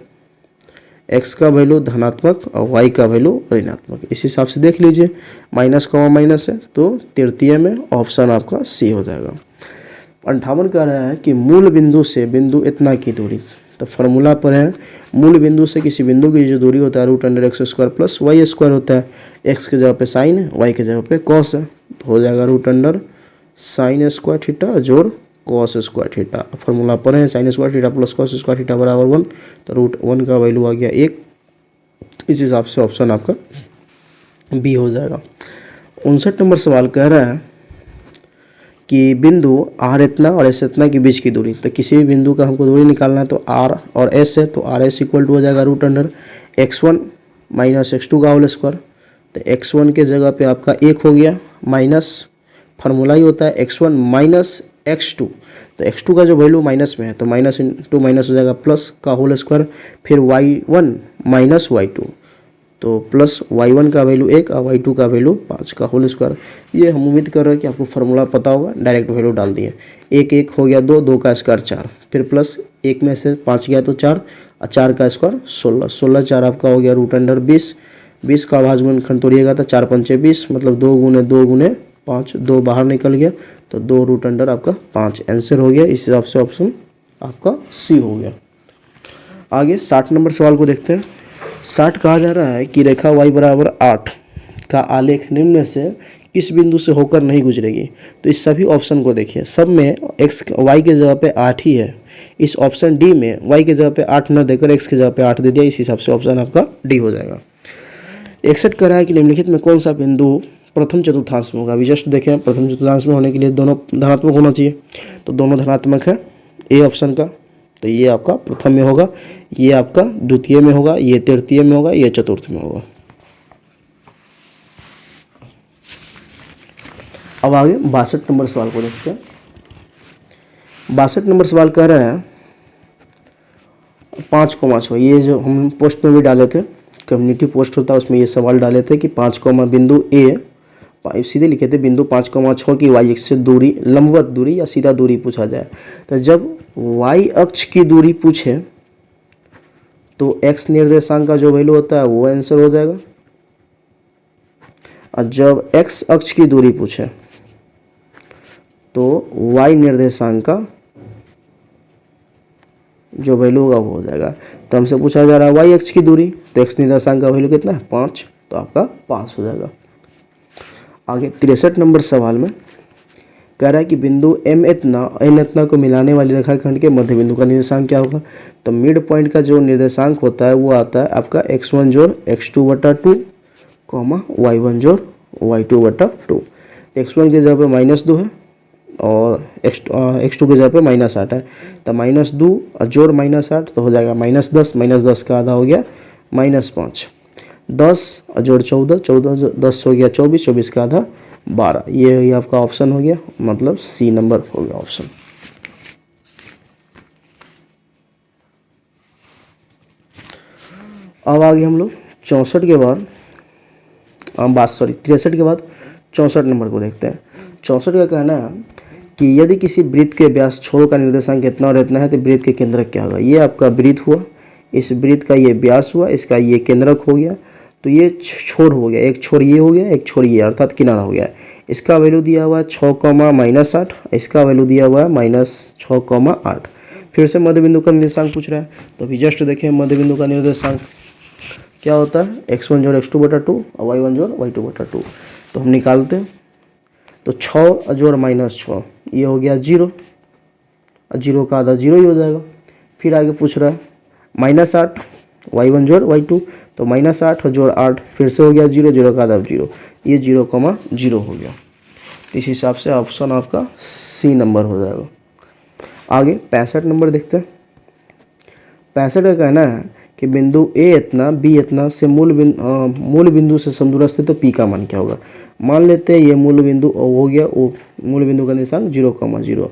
एक्स का वैल्यू धनात्मक और वाई का वैल्यू ऋणात्मक। इस हिसाब से देख लीजिए, माइनस का माइनस है तो तृतीय में ऑप्शन आपका सी हो जाएगा। 58 कह रहा है कि मूल बिंदु से बिंदु इतना की दूरी, तो फार्मूला पर है मूल बिंदु से किसी बिंदु की जो दूरी होता है √x² प्लस वाई स्क्वायर होता है। एक्स के जगह पे साइन है, वाई के जगह पे कॉस है, तो हो जाएगा √sin² जोड़ cos²। फार्मूला पर है sin² प्लस cos² बराबर 1, तो √1 का वैल्यू आ गया 1। इस हिसाब से ऑप्शन आपका बी हो जाएगा। 59 नंबर सवाल कह रहा है कि बिंदु आर इतना और एस इतना के बीच की दूरी, तो किसी भी बिंदु का हमको दूरी निकालना है तो आर और एस है, तो आर एस इक्वल टू हो जाएगा √x1 माइनस x2 का होल स्क्वायर। तो x1 के जगह पे आपका 1 हो गया, माइनस फार्मूला ही होता है x1 माइनस x2, तो x2 का जो वैल्यू माइनस में है तो माइनस इंटू माइनस हो जाएगा प्लस का होल स्क्वायर, फिर y1 माइनस y2, तो प्लस y1 का वैल्यू 1 और y2 का वैल्यू 5 का होल स्क्वायर। ये हम उम्मीद कर रहे हैं कि आपको फार्मूला पता होगा, डायरेक्ट वैल्यू डाल दिए। 1 1 हो गया 2, 2 का स्क्वायर 4, फिर प्लस 1 में से 5 गया तो 4 और 4 का स्क्वायर 16, 16 4 आपका हो गया √20। 20 का भाज्य गुणनखंड तोड़िएगा तो 4 पंचे 20, मतलब 2 गुने 2 गुने 5, 2 बाहर निकल गया तो 2 आपका 5 आंसर हो गया। इस हिसाब से ऑप्शन आपका सी हो गया। आगे 60 नंबर सवाल को देखते हैं। 60 कहा जा रहा है कि रेखा y बराबर 8 का आलेख निम्न में से किस बिंदु से होकर नहीं गुजरेगी, तो इस सभी ऑप्शन को देखिए, सब में x y के जगह पे 8 ही है। इस ऑप्शन डी में y के जगह पे 8 न देकर x के जगह पे 8 दे दिया, इस हिसाब से ऑप्शन आपका डी हो जाएगा। 61 कर रहा है कि निम्नलिखित में कौन सा बिंदु प्रथम चतुर्थांश में होगा। अभी जस्ट देखें, प्रथम चतुर्थांश में होने के लिए दोनों धनात्मक होना चाहिए, तो दोनों धनात्मक है ए ऑप्शन का, तो ये आपका प्रथम में होगा, ये आपका द्वितीय में होगा, ये तृतीय में होगा, ये चतुर्थ में होगा। अब आगे 62 नंबर सवाल को देखते हैं। 62 नंबर सवाल कह रहे हैं 5,6, ये जो हम पोस्ट में भी डाले थे, कम्युनिटी पोस्ट होता है उसमें ये सवाल डाले थे कि 5, बिंदु ए, सीधे लिखे थे बिंदु 5,6 की वाई अक्ष से दूरी, लंबवत दूरी या सीधा दूरी पूछा जाए। तो जब वाई अक्ष की दूरी पूछे तो एक्स निर्देशांक का जो वैल्यू होता है वो आंसर हो जाएगा, और जब एक्स अक्ष की दूरी पूछे तो वाई निर्देशांक का जो वैल्यू होगा वो हो जाएगा। तो हमसे पूछा जा रहा है वाई अक्ष की दूरी, तो एक्स निर्देशांक का वैल्यू कितना है 5, तो आपका 5 हो जाएगा। आगे 63 नंबर सवाल में कह रहा है कि बिंदु एम इतना एन इतना को मिलाने वाली रेखाखंड के मध्य बिंदु का निर्देशांक क्या होगा। तो मिड पॉइंट का जो निर्देशांक होता है वो आता है आपका x1 जोड़ x2/2 y1 जोड़ y2/2। x1 के जगह पे -2 है और x2 के जगह पे -8 है, तो -2 जोड़ -8 तो हो जाएगा -10, -10 का आधा हो गया -5, 10 जोड़ 14, 14 10 हो गया 24, 24 का आधा 12। ये आपका ऑप्शन हो गया, मतलब सी नंबर हो गया ऑप्शन। अब आगे हम लोग 63 के बाद 63 के बाद 64 नंबर को देखते हैं। 64 का कहना है कि यदि किसी वृत्त के व्यास छोर का निर्देशांक इतना और इतना है तो वृत्त के केंद्रक क्या होगा। ये आपका वृत्त हुआ, इस वृत्त का ये व्यास हुआ, इसका ये केंद्रक हो गया, तो ये छोर हो गया, एक छोर ये हो गया, एक छोर ये, अर्थात किनारा हो गया। इसका वैल्यू दिया हुआ है 6, -8, इसका वैल्यू दिया हुआ है -6, 8। फिर से मध्य बिंदु का निर्देशांक पूछ रहा है, तो अभी जस्ट देखें मध्य बिंदु का निर्देशांक क्या होता है, x1 जोड़ x2/2 और y1 जोड़ y2/2। तो हम निकालते हैं, तो 6 जोड़ -6 ये हो गया 0, 0 का आधा 0 ही हो जाएगा। फिर आगे पूछ रहा है -8 y1 जोड़ y2, तो -8 जोड़ 8 फिर से हो गया 0, 0 का आधा 0, ये 0,0 हो गया। इस हिसाब से ऑप्शन आपका सी नंबर हो जाएगा। आगे 65 नंबर देखते हैं। 65 का कहना है कि बिंदु ए इतना बी इतना से मूल बिंदु से समदूरस्थ है, तो पी का मान क्या होगा। मान लेते हैं ये मूल बिंदु हो गया, वो मूल बिंदु का निर्देशांक 0,0,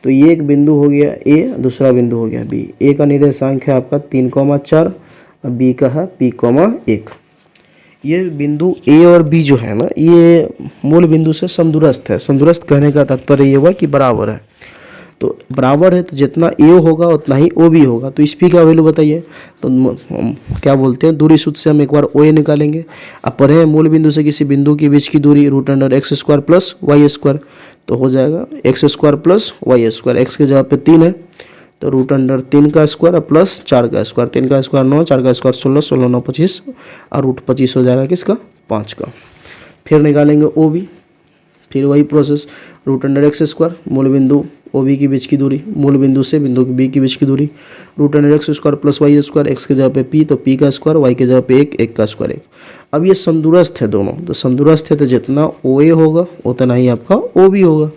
तो ये एक बिंदु हो गया ए, दूसरा बिंदु हो गया बी। ए का निर्देशांक है आपका 3,4 और बी का है p,1। ये बिंदु ए और बी जो है ना, ये मूल बिंदु से समदूरस्थ है। समदूरस्थ कहने का तात्पर्य ये हुआ कि बराबर है, तो बराबर है तो जितना ए होगा उतना ही ओ भी होगा। तो इस पी का वैल्यू बताइए, तो क्या बोलते हैं, दूरी सूत्र से हम एक बार ओ ए निकालेंगे। अब पढ़े मूल बिंदु से किसी बिंदु के बीच की दूरी √x² + y², तो हो जाएगा x² + y²। x के जगह पे 3 है, तो √3 का स्क्वायर प्लस 4 का स्क्वायर, 3 का स्क्वायर 9, 4 का स्क्वायर 16, 16 9 25 और √25 हो जाएगा किसका, 5 का। फिर निकालेंगे ओ बी, फिर वही प्रोसेस √x² मूल बिंदु ओ बी के बीच की दूरी, मूल बिंदु से बिंदु बी के बीच की दूरी √x² + y², x के जगह पे p, तो p का स्क्वायर, y के जगह पे 1, 1 का स्क्वायर 1। अब ये समदूरस्थ है दोनों, तो समदूरस्थ है तो जितना ओ ए होगा उतना ही आपका ओ बी होगा।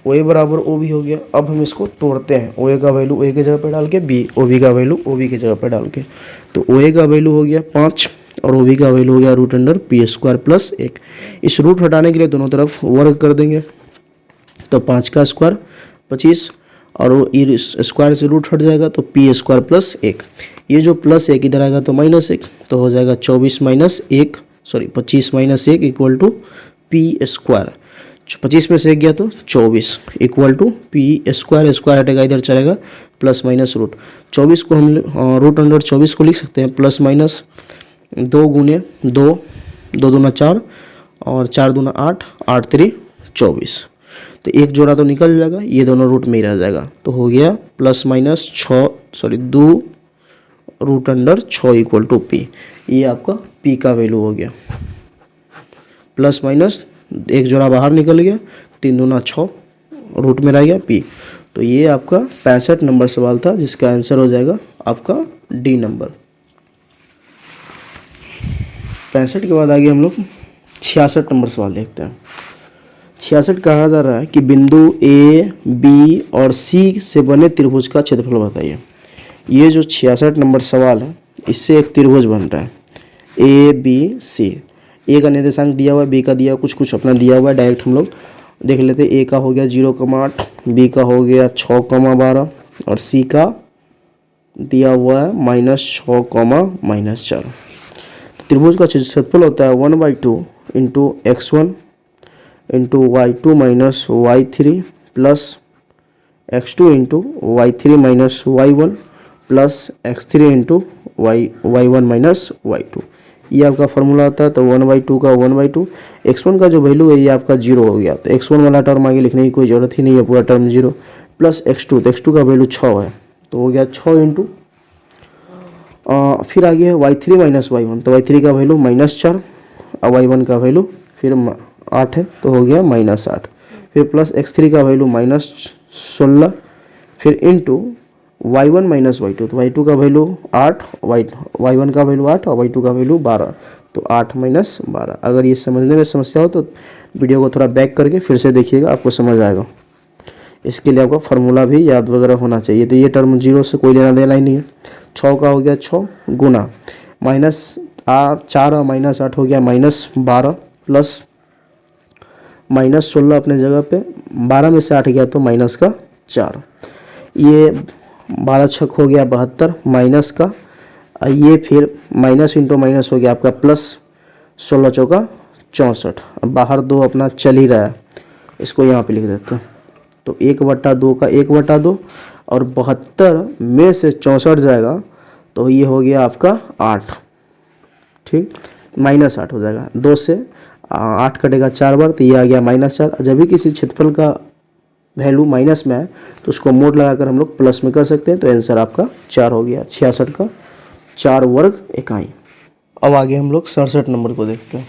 ओ ए बराबर ओ बी हो गया। अब हम इसको तोड़ते हैं, ओ ए का वैल्यू ए के जगह पे डाल के बी, ओ बी का वैल्यू ओ बी के जगह पे डाल के, तो ओ ए का वैल्यू हो गया 5 और ओ बी का वैल्यू हो गया √p² + 1। इस रूट हटाने के लिए दोनों तरफ वर्ग कर देंगे, तो 5 का स्क्वायर 25 और स्क्वायर से रूट हट जाएगा, तो p² + 1। ये जो +1 इधर आएगा तो -1, तो हो जाएगा 25 - 1 = p²। 25 में से 1 गया तो 24 = p², स्क्वायर हटेगा इधर चलेगा + रूट। 24 को हम √24 को लिख सकते हैं +- 2 × 2, 2 दूना 4 और 4 दूना 8, 8 3 24। तो एक जोड़ा तो निकल जाएगा, ये दोनों रूट में ही रह जाएगा, तो हो गया +- 2 √6 = p। ये आपका p का वैल्यू हो गया। +- एक जोड़ा बाहर निकल गया, 3 दूना 6 रूट में रह गया p। तो ये आपका 65 नंबर सवाल था, जिसका आंसर हो जाएगा आपका डी नंबर। 65 के बाद आगे हम लोग 66 नंबर सवाल देखते हैं। 66 कहा जा रहा है कि बिंदु ए, बी और सी से बने त्रिभुज का क्षेत्रफल बताइए। ये जो 66 नंबर सवाल है, इससे एक त्रिभुज बन रहा है ए बी सी। ए का निर्देशांक दिया हुआ है, बी का दिया हुआ, कुछ अपना दिया हुआ है, डायरेक्ट हम लोग देख लेते हैं। ए का हो गया 0,8, बी का हो गया 6,12 और सी का दिया हुआ है -6, -4। त्रिभुज का क्षेत्रफल होता है 1/2 × x1 × y2 - y3 plus x2 × y3 - y1 plus x3 × y1 - y2। ये आपका फॉर्मूला होता है। तो 1/2 का 1/2, x1 का जो वैल्यू है ये आपका 0 हो गया, तो x1 वाला टर्म आगे लिखने की कोई ज़रूरत ही नहीं है, पूरा टर्म 0 प्लस x2, तो x2 का वैल्यू 6 है, तो हो गया 6 फिर आगे है y3 - y1, तो y3 का वैल्यू -4 और y1 का वैल्यू फिर 8 है, तो हो गया -8। फिर प्लस x3 का वैल्यू -16, फिर इंटू y1 - y2, तो y2 का वैल्यू 8, y1 का वैल्यू 8 और y2 का वैल्यू 12, तो 8 - 12। अगर ये समझने में समस्या हो तो वीडियो को थोड़ा बैक करके फिर से देखिएगा, आपको समझ आएगा। इसके लिए आपका फार्मूला भी याद वगैरह होना चाहिए। तो ये टर्म 0 से कोई लेना देना ही नहीं है। 6 का हो गया 6 गुना -4 और -8 हो गया -12 प्लस -16 अपने जगह पे, 12 में से 8 गया तो -4। ये 12 छक हो गया 72 माइनस का, ये फिर माइनस इंटू माइनस हो गया आपका प्लस, 16 चौका 64। अब बाहर 2 अपना चल ही रहा है, इसको यहाँ पे लिख देते हैं। तो 1/2 का 1/2 और 72 में से 64 जाएगा, तो ये हो गया आपका 8, ठीक, -8 हो जाएगा। 2 से 8 कटेगा 4 बार तो ये आ गया -4। जब भी किसी क्षेत्रफल का वैल्यू माइनस में है तो उसको मोड लगाकर हम लोग प्लस में कर सकते हैं। तो आंसर आपका 4 हो गया। 66 का 4 वर्ग इकाई। अब आगे हम लोग 67 नंबर को देखते हैं।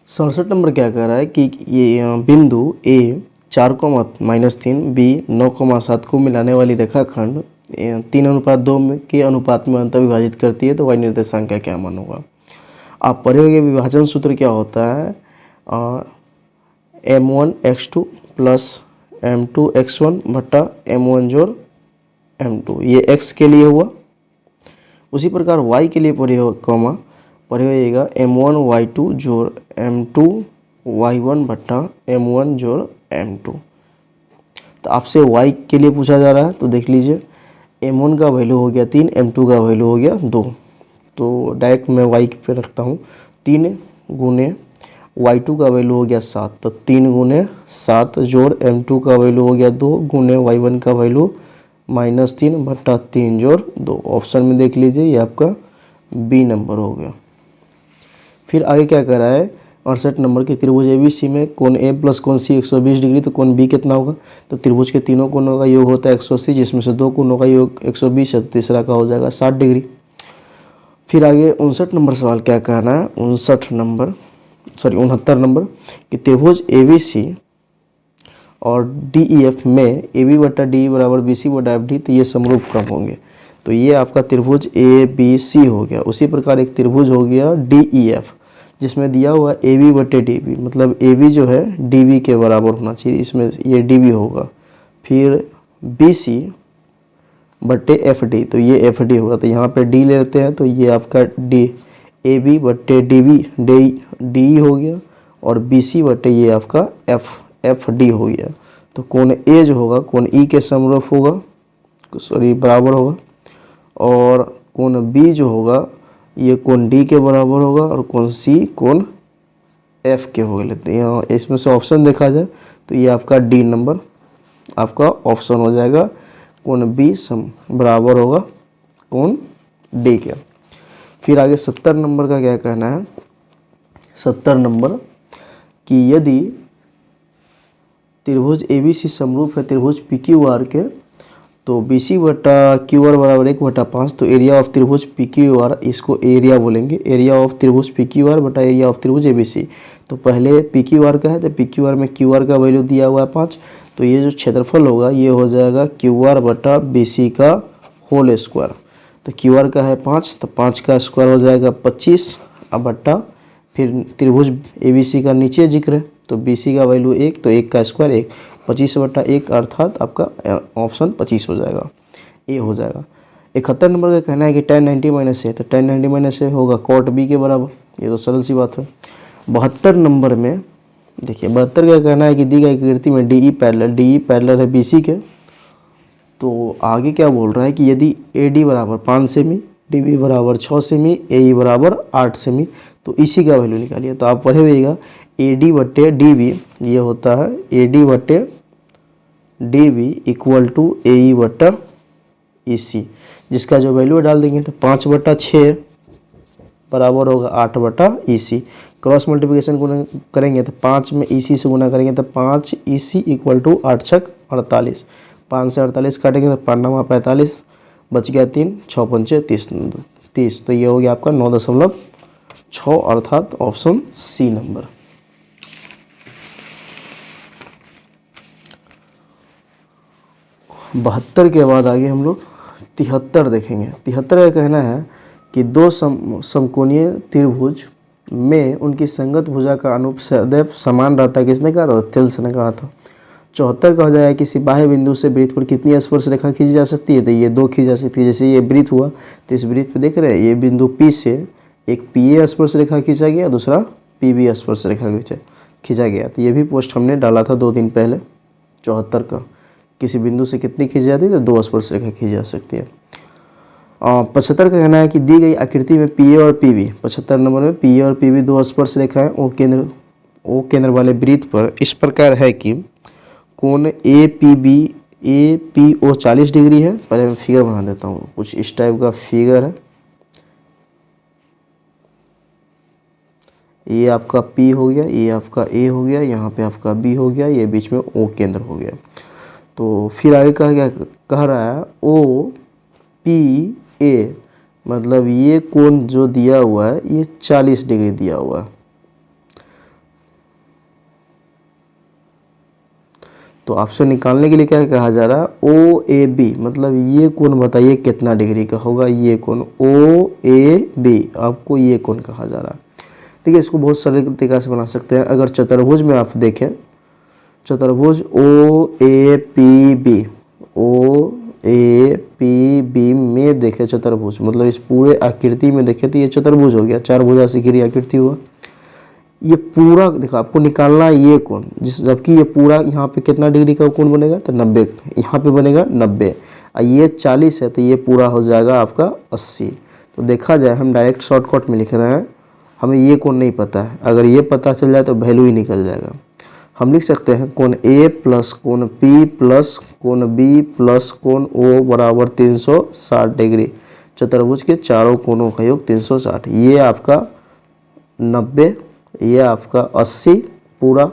67 नंबर क्या कह रहा है कि ये बिंदु ए 4,-3 बी 9,7 को मिलाने वाली रेखाखंड 3:2 में के अनुपात में अंतर विभाजित करती है, तो y निर्देशांक का क्या मान होगा। आप पढ़े होंगे विभाजन सूत्र क्या होता है, m1x2 प्लस m2x1 बट्टा m1 जोड़ m2, ये x के लिए हुआ। उसी प्रकार y के लिए पढ़े होइएगा m1y2 जोड़ m2y1 बट्टा m1 जोड़ m2। तो आपसे y के लिए पूछा जा रहा है, तो देख लीजिए m1 का वैल्यू हो गया 3, m2 का वैल्यू हो गया 2। तो डायरेक्ट मैं y पे रखता हूँ, 3 गुने y2 का वैल्यू हो गया 7, तो 3 गुने 7 जोड़ m2 का वैल्यू हो गया 2 गुने y1 का वैल्यू -3 बट्टा 3 जोड़ 2। ऑप्शन में देख लीजिए ये आपका बी नंबर हो गया। फिर आगे क्या कर रहा है, 68 नंबर के त्रिभुज ABC में कोण A प्लस कोण C 120 डिग्री, तो कोण B कितना होगा। तो त्रिभुज के तीनों कोणों का योग होता है 180, जिसमें से 2 कोणों का योग 120 है, तीसरा का हो जाएगा 60 डिग्री। फिर आगे 59 नंबर सवाल क्या कहना है, 69 नंबर कि त्रिभुज ABC और DEF में AB बटा DE बराबर BC बटा FD, तो ये समरूप क्रम होंगे। तो ये आपका त्रिभुज ABC हो गया। उसी प्रकार एक त्रिभुज हो गया DEF, जिसमें दिया हुआ AB बटे DB, मतलब AB जो है DB के बराबर होना चाहिए, इसमें ये DB होगा। फिर BC बटे FD, तो ये FD होगा। तो यहाँ पे D लेते हैं, तो ये आपका AB बटे DE हो गया, और BC बटे ये आपका FD हो गया। तो कोण A जो होगा कोण E के समरूप होगा, बराबर होगा, और कोण B जो होगा ये कोण D के बराबर होगा, और कोण C कोण F के हो लेते हैं। यहाँ इसमें से ऑप्शन देखा जाए तो ये आपका D नंबर आपका ऑप्शन हो जाएगा, कोण B बराबर होगा कोण D के। फिर आगे 70 नंबर का क्या कहना है, 70 नंबर कि यदि त्रिभुज ABC समरूप है त्रिभुज PQR के, तो BC बटा QR बराबर 1/5, तो एरिया ऑफ त्रिभुज PQR, इसको एरिया बोलेंगे, एरिया ऑफ त्रिभुज PQR बटा एरिया ऑफ त्रिभुज ABC। तो पहले PQR का है, तो PQR में QR का वैल्यू दिया हुआ है 5, तो ये जो क्षेत्रफल होगा ये हो जाएगा QR बटा BC का होल स्क्वायर। तो QR का है 5, तो 5 का स्क्वायर हो जाएगा 25 अब बट्टा, फिर त्रिभुज ABC का नीचे जिक्र है, तो BC का वैल्यू 1, तो 1 का स्क्वायर 1, 25 बटा 1 अर्थात आपका ऑप्शन 25 हो जाएगा, ए हो जाएगा। 71 नंबर का कहना है कि tan 90 माइनस है, तो tan 90 माइनस है होगा cot B के बराबर, ये तो सरल सी बात है। 72 नंबर में देखिए 72 का कहना है कि दी गई आकृति में DE पैरेलल है BC के, तो आगे क्या बोल रहा है कि यदि AD बराबर 5 सेमी, DB बराबर 6 सेमी, AE बराबर 8 सेमी, तो इसी का वैल्यू निकालिए। तो आप पढ़े हुएगा AD बटे DB, ये होता है AD बटे DB इक्वल टू AE बटा EC, जिसका जो वैल्यू डाल देंगे तो 5/6 बराबर होगा 8/EC। क्रॉस मल्टीप्लिकेशन गुना करेंगे तो 5 में EC से गुना करेंगे तो 5 EC इक्वल टू 8 छक 48, 5 से 48 काटेंगे तो 5 9 45, बच गया 3, 6 पंचे 30, तो ये हो गया आपका 9.6 अर्थात ऑप्शन सी नंबर। बहत्तर के बाद आगे हम लोग 73 देखेंगे। 73 का कहना है कि दो समकोणीय त्रिभुज में उनकी संगत भुजा का अनुपात सदैव समान रहता है। किसने कहा था? थिल्स ने कहा था। 74 का हो जाएगा किसी बाह्य बिंदु से वृत्त पर कितनी स्पर्श रेखा खींची जा सकती है? तो ये 2 खींची जा सकती है। जैसे ये वृत्त हुआ तो इस वृत्त पे देख रहे हैं, ये बिंदु P से एक PA स्पर्श रेखा खींचा गया, दूसरा PB स्पर्श रेखा खींचा गया। तो ये भी पोस्ट हमने डाला था 2 दिन पहले। 74 का किसी बिंदु से कितनी खींची जाती है? तो 2 स्पर्श रेखा खींची जा सकती है। 75 का कहना है कि दी गई आकृति में PA और PB, 75 नंबर में PA और PB 2 स्पर्श रेखा है ओ केंद्र वाले वृत्त पर इस प्रकार है कि कोण APO 40 डिग्री है। पहले मैं फिगर बना देता हूँ, कुछ इस टाइप का फिगर है। ये आपका P हो गया, ये आपका A हो गया, यहाँ पे आपका B हो गया, ये बीच में O केंद्र हो गया। तो फिर आगे कह रहा है OPA, मतलब ये कोण जो दिया हुआ है ये 40 डिग्री दिया हुआ है। तो ऑप्शन निकालने के लिए क्या कहा जा रहा है, OAB, मतलब ये कोण बताइए कितना डिग्री का होगा। ये कोण OAB, आपको ये कोण कहा जा रहा है। ठीक है, इसको बहुत सरल तरीके से बना सकते हैं। अगर चतुर्भुज में आप देखें, चतुर्भुज OAPB में देखें चतुर्भुज, मतलब इस पूरे आकृति में देखें तो ये चतुर्भुज हो गया, 4 भुजा से घिरी आकृति हुआ। ये पूरा देखो आपको निकालना है ये कोण, जबकि ये पूरा यहाँ पे कितना डिग्री का कोण बनेगा, तो 90, यहाँ पे बनेगा 90, और ये 40 है, तो ये पूरा हो जाएगा आपका 80। तो देखा जाए हम डायरेक्ट शॉर्टकट में लिख रहे हैं, हमें ये कोण नहीं पता है, अगर ये पता चल जाए तो वैल्यू ही निकल जाएगा। हम लिख सकते हैं कोण A प्लस कोण P प्लस कोण B प्लस कोण O बराबर 360 डिग्री। चतुर्भुज के चारों कोणों का योग 360। ये आपका 90, ये आपका 80 पूरा,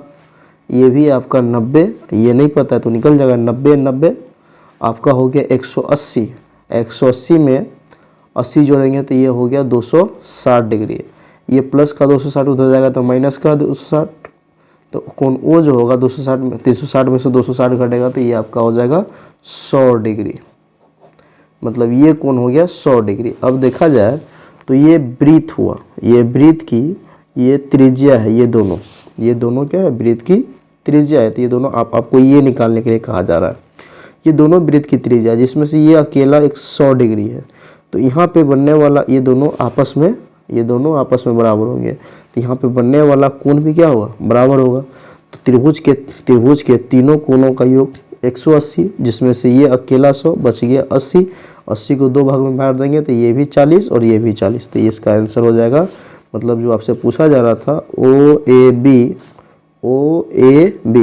ये भी आपका 90, ये नहीं पता है तो निकल जाएगा 90 90, आपका हो गया 180। 180 में 80 जोड़ेंगे तो ये हो गया 260 डिग्री। ये प्लस का 260 उधर जाएगा तो माइनस का 260, तो कोण O जो होगा 260 में 360 में से 260 घटेगा तो ये आपका हो जाएगा 100 डिग्री, मतलब ये कोण हो गया 100 डिग्री। अब देखा जाए तो ये वृत्त हुआ, ये वृत्त की ये त्रिज्या है, ये दोनों क्या है, वृत्त की त्रिज्या है। तो ये दोनों आपको ये निकालने के लिए कहा जा रहा है, ये दोनों वृत्त की त्रिज्या, जिसमें से ये अकेला 100 डिग्री है। तो यहाँ पे बनने वाला ये दोनों आपस में बराबर होंगे, तो यहाँ पे बनने वाला कोण भी क्या होगा, बराबर होगा। तो त्रिभुज के तीनों कोणों का योग 180, जिसमें से ये अकेला 100 बच गया 80। 80 को 2 भाग में बांट देंगे तो ये भी 40 और ये भी 40, तो ये इसका आंसर हो जाएगा। मतलब जो आपसे पूछा जा रहा था OAB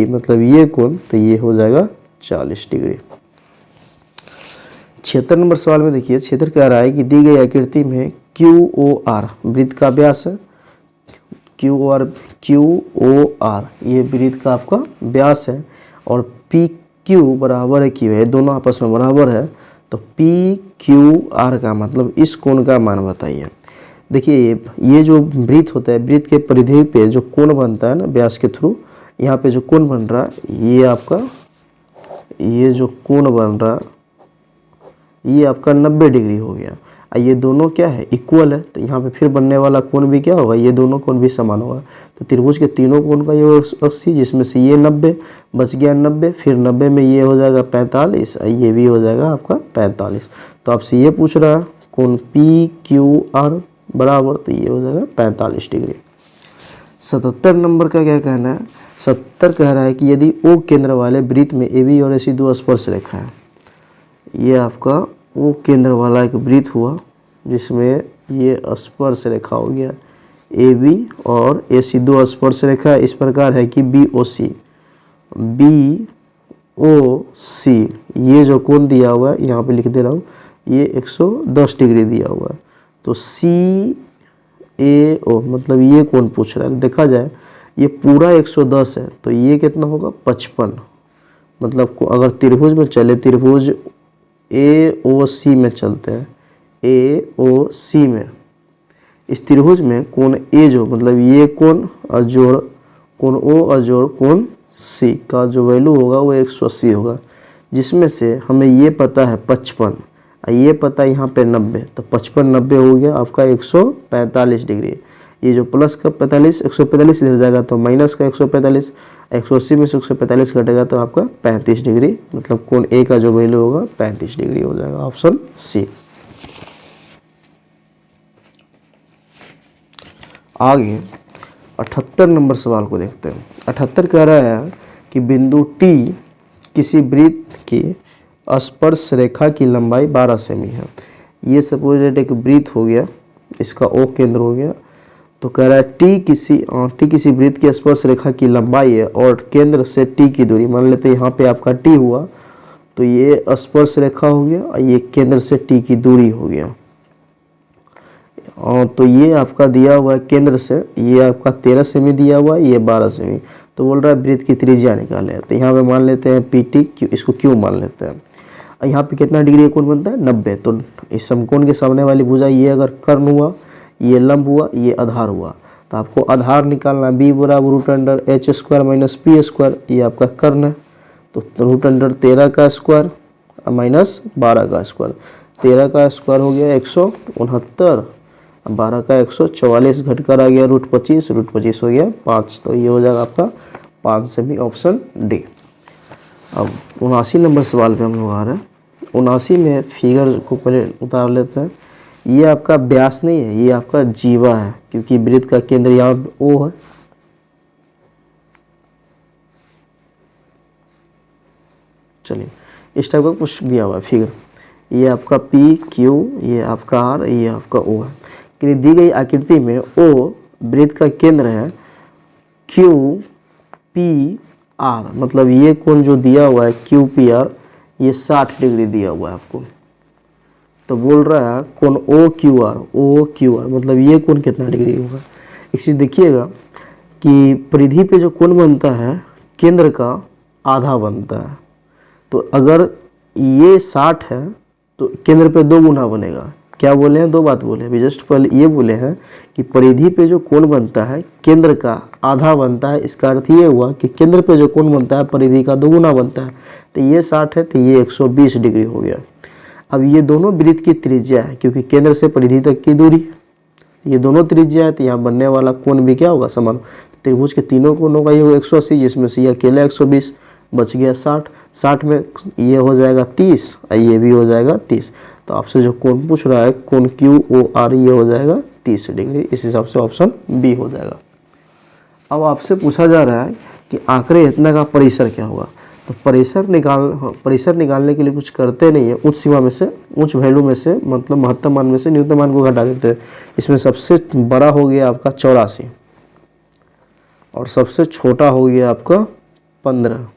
मतलब ये कोण, तो ये हो जाएगा 40 डिग्री। 76 नंबर सवाल में देखिए, क्षेत्र कह रहा है कि दी गई आकृति में QOR वृत्त का व्यास है। QOR ये वृत्त का आपका व्यास है, और PQ बराबर है Q है, दोनों आपस में बराबर है। तो PQR का मतलब इस कोण का मान बताइए। देखिए ये जो वृत्त होता है, वृत्त के परिधि पे जो कोण बनता है ना व्यास के थ्रू, यहाँ पे जो कोण बन रहा है ये आपका, ये जो कोण बन रहा है ये आपका 90 डिग्री हो गया। ये दोनों क्या है, इक्वल है, तो यहाँ पे फिर बनने वाला कोण भी क्या होगा, ये दोनों कोण भी समान होगा। तो त्रिभुज के तीनों कोण का योग 80, जिसमें से ये 90 बच गया 90, फिर 90 में ये हो जाएगा 45, ये भी हो जाएगा आपका 45। तो आपसे ये पूछ रहा है कोण PQR बराबर, तो ये हो जाएगा 45 डिग्री। 77 नंबर का क्या कहना है, 70 कह रहा है कि यदि O केंद्र वाले वृत्त में AB और AC दो स्पर्श रेखा है। ये आपका O केंद्र वाला एक वृत्त हुआ, जिसमें ये स्पर्श रेखा हो गया AB और AC दो स्पर्श रेखा इस प्रकार है कि BOC ये जो कोण दिया हुआ है, यहाँ पे लिख दे रहा हूँ, ये 110 डिग्री दिया हुआ है। तो CAO मतलब ये कोण पूछ रहा है। देखा जाए ये पूरा 110 है, तो ये कितना होगा 55, मतलब अगर त्रिभुज में चले, त्रिभुज AOC में चलते हैं, AOC में इस त्रिभुज में कोण A जो मतलब ये कोण अजोड़ कोण O अजोड़ कोण C का जो वैल्यू होगा वो 180 होगा, जिसमें से हमें ये पता है 55, ये पता है यहाँ पे 90, तो 55 90 हो गया आपका 145 डिग्री। ये जो प्लस का 45 145 इधर जाएगा तो माइनस का 145, 180 में से 145 घटेगा तो आपका 35 डिग्री, मतलब कोण A का जो वैल्यू होगा 35 डिग्री हो जाएगा, ऑप्शन C। आगे 78 नंबर सवाल को देखते हैं। 78 कह रहा है कि बिंदु T किसी वृत्त की स्पर्श रेखा की लंबाई 12 सेमी है। ये सपोज एक वृत्त हो गया, इसका O केंद्र हो गया, तो कह रहा है T किसी वृत्त की स्पर्श रेखा की लंबाई है और केंद्र से T की दूरी, मान लेते हैं यहाँ पे आपका T हुआ, तो ये स्पर्श रेखा हो गया और ये केंद्र से T की दूरी हो गया। तो ये आपका दिया हुआ है केंद्र से, ये आपका 13 सेमी दिया हुआ है, ये 12 सेमी। तो बोल रहा है वृत्त की त्रिज्या निकाले। तो यहाँ पे मान लेते हैं PT क्यू, इसको क्यू मान लेते हैं। यहाँ पे कितना डिग्री का कोण बनता है 90। तो इस समकोण के सामने वाली भुजा ये अगर कर्ण हुआ, ये लंब हुआ, ये आधार हुआ, तो आपको आधार निकालना B बराबर root under H² minus P²। ये आपका कर्ण है, तो रूट अंडर 13 का स्क्वायर माइनस 12 का स्क्वायर। 13 का स्क्वायर हो गया 169, 12 का 144 घटकर आ गया रूट 25, रूट 25 हो गया 5। तो ये हो जाएगा आपका 5 सेमी, ऑप्शन डी। अब 79 नंबर सवाल पे हम लोग आ रहे हैं। 79 में फिगर को पहले उतार लेते हैं। ये आपका व्यास नहीं है, ये आपका जीवा है, क्योंकि वृत्त का केंद्र यहाँ O है। चलिए, इस टाइप का कुछ दिया हुआ है फिगर। ये आपका PQ, ये आपका R, ये आपका O है। कि दी गई आकृति में O वृत्त का केंद्र है, QPR, मतलब ये कोण जो दिया हुआ है QPR, ये 60 डिग्री दिया हुआ है आपको। तो बोल रहा है कोण OQR, मतलब ये कोण कितना डिग्री होगा। एक चीज़ देखिएगा कि परिधि पे जो कोण बनता है केंद्र का आधा बनता है। तो अगर ये 60 है तो केंद्र पे 2 गुना बनेगा। क्या बोले हैं, 2 बात बोले हैं। अभी जस्ट पहले ये बोले हैं कि परिधि पे जो कोण बनता है केंद्र का आधा बनता है। इसका अर्थ ये हुआ कि केंद्र पे जो कोण बनता है परिधि का 2 गुना बनता है। तो ये 60 है, तो ये 120 डिग्री हो गया। अब ये दोनों वृत्त की त्रिज्या है, क्योंकि केंद्र से परिधि तक की दूरी, ये दोनों त्रिज्या है, तो यहाँ बनने वाला कोण भी क्या होगा, समान। त्रिभुज के तीनों कोणों का ये होगा 180, जिसमें से ये अकेला 120, बच गया 60। 60 में ये हो जाएगा 30 और ये भी हो जाएगा 30। तो आपसे जो कोण पूछ रहा है कोण QOR, ये हो जाएगा 30 डिग्री। इस हिसाब से ऑप्शन बी हो जाएगा। अब आपसे पूछा जा रहा है कि आंकड़े इतना का परिसर क्या होगा। तो परिसर निकालने के लिए कुछ करते नहीं है। उच्च सीमा में से, उच्च वैल्यू में से, मतलब महत्तम मान में से न्यूनतम मान को घटा देते हैं। इसमें सबसे बड़ा हो गया आपका 84 और सबसे छोटा हो गया आपका 15।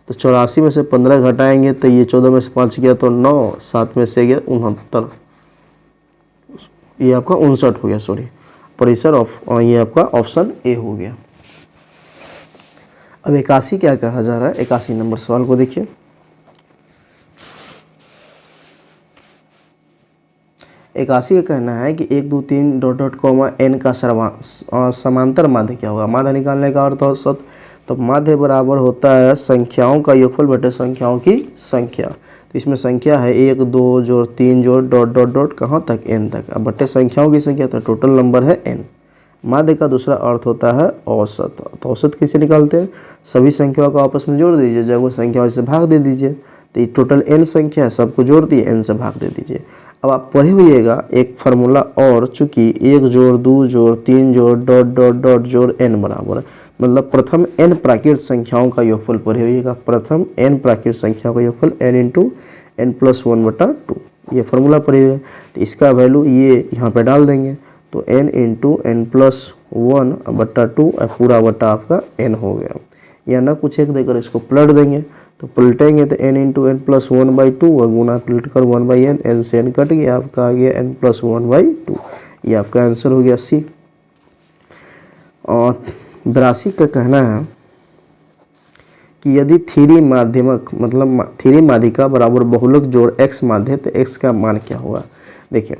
तो 84 में से 15 घटाएंगे तो ये 14 में से 5 गया तो 9, 7 में से गया 69, ये आपका 59 हो गया, सॉरी। परिसर ये आपका ऑप्शन ए हो गया। अब 81 क्या कहा जा रहा है, 81 नंबर सवाल को देखिए। इक्यासी का कहना है कि 1 2 3 डॉट डॉट कॉमा n का समांतर माध्य क्या होगा। माध्य निकालने का अर्थ औसत। तो माध्य बराबर होता है संख्याओं का योगफल बटे संख्याओं की संख्या। तो इसमें संख्या है 1 2 जोड़ 3 जोड़ डॉट डॉट डॉट कहाँ तक n तक, अब बटे संख्याओं की संख्या, तो टोटल नंबर है n। माध्य का दूसरा अर्थ होता है औसत। तो औसत कैसे निकालते हैं, सभी संख्याओं को आपस में जोड़ दीजिए, जब वो संख्या से भाग दे दीजिए। तो ये टोटल n संख्या है, सबको जोड़ दिए, n से भाग दे दीजिए। अब आप पढ़े हुइएगा एक फार्मूला, और चूंकि 1 जोड़ 2 जोड़ 3 जोड़ डॉट डॉट डॉट जोड़ n बराबर है, मतलब प्रथम n प्राकृत संख्याओं का योगफल पढ़े हुइएगा। प्रथम n प्राकृत संख्याओं का योगफल n इंटू n प्लस 1/2, ये फार्मूला पढ़े हुए। तो इसका वैल्यू ये यहाँ पे डाल देंगे, तो n इंटू n प्लस 1/2 पूरा बटा आपका n हो गया। या ना कुछ एक देकर इसको पलट देंगे, तो पलटेंगे तो n इंटू n प्लस 1/2 और गुना पलट कर 1/n, n से n कट गया, आपका आ गया n प्लस 1/2। ये आपका आंसर हो गया सी। और 82 का कहना है कि यदि थ्री माध्यमक मतलब थ्री माध्यिका बराबर बहुलक जोड़ x माध्य, तो x का मान क्या होगा। देखिए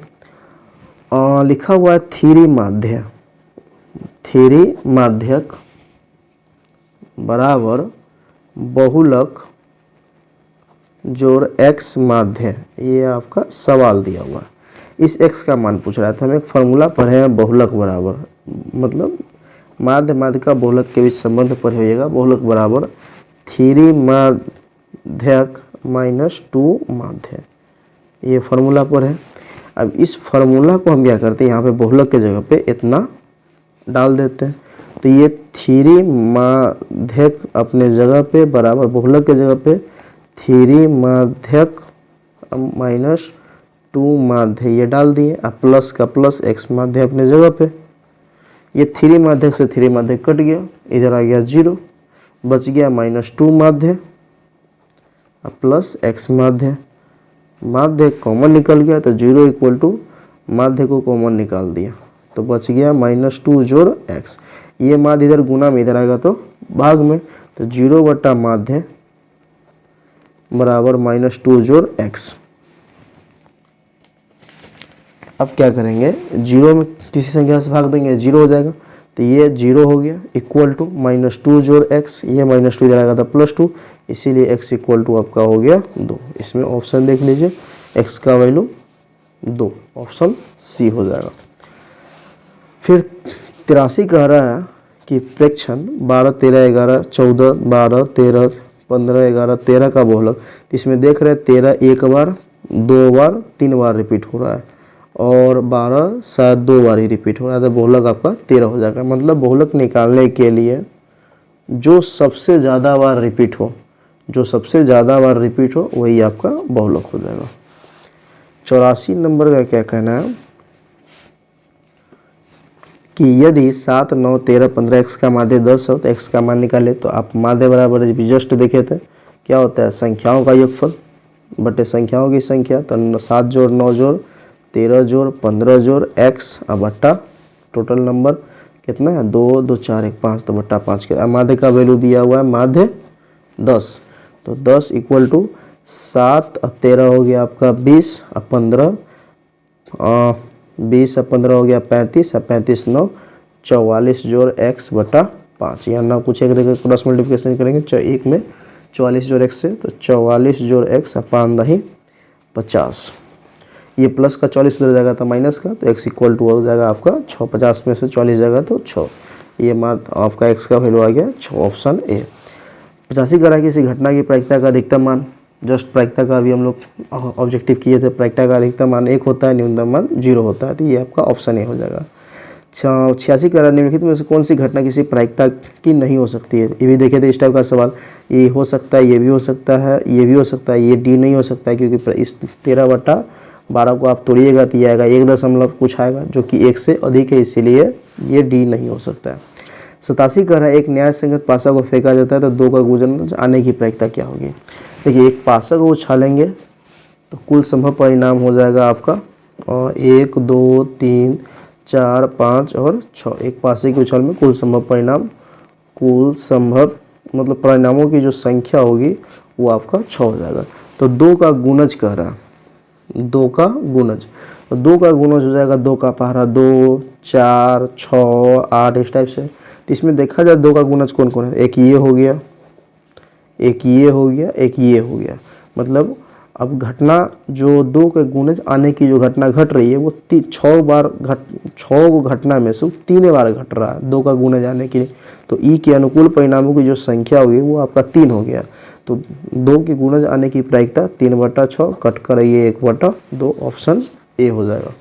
लिखा हुआ है थ्री माध्यक बराबर बहुलक जोड़ x माध्य, ये आपका सवाल दिया हुआ है। इस x का मान पूछ रहा था। हम एक फार्मूला पढ़े हैं, बहुलक बराबर, मतलब माध्य का बहुलक के बीच संबंध पढ़े होइएगा। बहुलक बराबर थ्री माध्यक माइनस 2 माध्य, ये फार्मूला पर है। अब इस फार्मूला को हम क्या करते हैं, यहाँ पे बहुलक के जगह पे इतना डाल देते हैं। तो ये थ्री माध्यक अपने जगह पे बराबर बहुलक के जगह पे थ्री माध्यक माइनस 2 माध्य ये डाल दिए। अब प्लस का प्लस x माध्य अपने जगह पे, ये थ्री माध्यक से थ्री माध्यक कट गया, इधर आ गया 0, बच गया -2 माध्य प्लस x माध्य। माध्य कॉमन निकल गया, तो 0 इक्वल टू माध्य को कॉमन निकाल दिया तो बच गया -2 जोड़ x। ये माध्य इधर गुना में इधर आएगा तो भाग में, तो 0 बटा माध्य बराबर -2 जोड़ x। अब क्या करेंगे, 0 में किसी संख्या से भाग देंगे 0 हो जाएगा, तो ये 0 हो गया इक्वल टू -2 जोड़ x। ये -2 इधर आएगा था +2, इसीलिए x इक्वल टू आपका हो गया 2। इसमें ऑप्शन देख लीजिए, x का वैल्यू 2, ऑप्शन सी हो जाएगा। फिर 83 कह रहा है कि प्रेक्षण 12 13 11 14 12 13 15 11 13 का बहुलक। इसमें देख रहे हैं 13 एक बार 2 बार 3 बार रिपीट हो रहा है और 12 शायद 2 बार ही रिपीट हो रहा है, तो बहुलक आपका 13 हो जाएगा। मतलब बहुलक निकालने के लिए जो सबसे ज़्यादा बार रिपीट हो, जो सबसे ज़्यादा बार रिपीट हो वही आपका बहुलक हो जाएगा। 84 नंबर का क्या कहना है कि यदि 7 9 13 15 x का माध्य 10 हो तो x का मान निकाले। तो आप माध्य बराबर जस्ट देखे थे क्या होता है, संख्याओं का योगफल बटे संख्याओं की संख्या। तो 7 जोड़ 9 जोड़ 13 जोड़ 15 जोड़ x अब बट्टा टोटल नंबर कितना है 2 2 4 1 5, तो बट्टा 5 के माध्य का वैल्यू दिया हुआ है माध्य 10। तो 10 इक्वल टू 7 और 13 हो गया आपका 20 और 15 20 और 15 हो गया 35 और 35 9 44 जोड़ x बटा 5। यहाँ ना कुछ एक देखिए क्रॉस मल्टीप्लिकेशन करेंगे एक में 44 जोड़ x से, तो 44 जोड़ x और 5 नहीं 50। ये प्लस का 44 उधर जाएगा था माइनस का, तो x इक्वल टू हो जाएगा आपका 6। 50 में से 44 जाएगा तो 6। ये आपका x का वैल्यू आ गया 6, ऑप्शन ए। 85 करा किसी घटना की प्रायिकता का अधिकतम मान। जस्ट प्रायिकता का अभी हम लोग ऑब्जेक्टिव किए थे। प्रायिकता का अधिकतम मान 1 होता है, न्यूनतम मान 0 होता है, तो ये आपका ऑप्शन ए हो जाएगा। 86 करा निम्नलिखित में से कौन सी घटना किसी प्रायिकता की नहीं हो सकती है। ये भी देखे थे इस टाइप का सवाल, ये हो सकता है, ये भी हो सकता है, ये भी हो सकता है, ये डी नहीं हो सकता है क्योंकि इस 13 बटा 12 को आप तोड़िएगा तो ये आएगा 1 दशमलव कुछ आएगा जो कि 1 से अधिक है, इसीलिए ये डी नहीं हो सकता है। 87 कह रहा है एक न्याय संगत पासा को फेंका जाता है तो 2 का गुजरना आने की प्रायिकता क्या होगी। देखिए एक पासा को उछालेंगे तो कुल संभव परिणाम हो जाएगा आपका 1 2 3 4 5 और 6। एक पासे की उछाल में कुल संभव परिणाम, कुल संभव मतलब परिणामों की जो संख्या होगी वो आपका 6 हो जाएगा। तो 2 का गुणज कह रहा है, 2 का गुणज, तो 2 का गुणज हो जाएगा 2 का पहाड़ा 2 4 6 8 इस टाइप से। तो इसमें देखा जाए 2 का गुणज कौन कौन है, एक ये हो गया, एक ये हो गया, एक ये हो गया। मतलब अब घटना जो 2 के गुणज आने की जो घटना घट रही है वो 6 घटना में से 3 बार घट रहा है 2 का गुणज आने के लिए। तो ई के अनुकूल परिणामों की जो संख्या होगी वो आपका 3 हो गया। तो 2 के गुणज आने की प्रायिकता 3 बटा 6 कट कर ये 1 बटा 2, ऑप्शन ए हो जाएगा।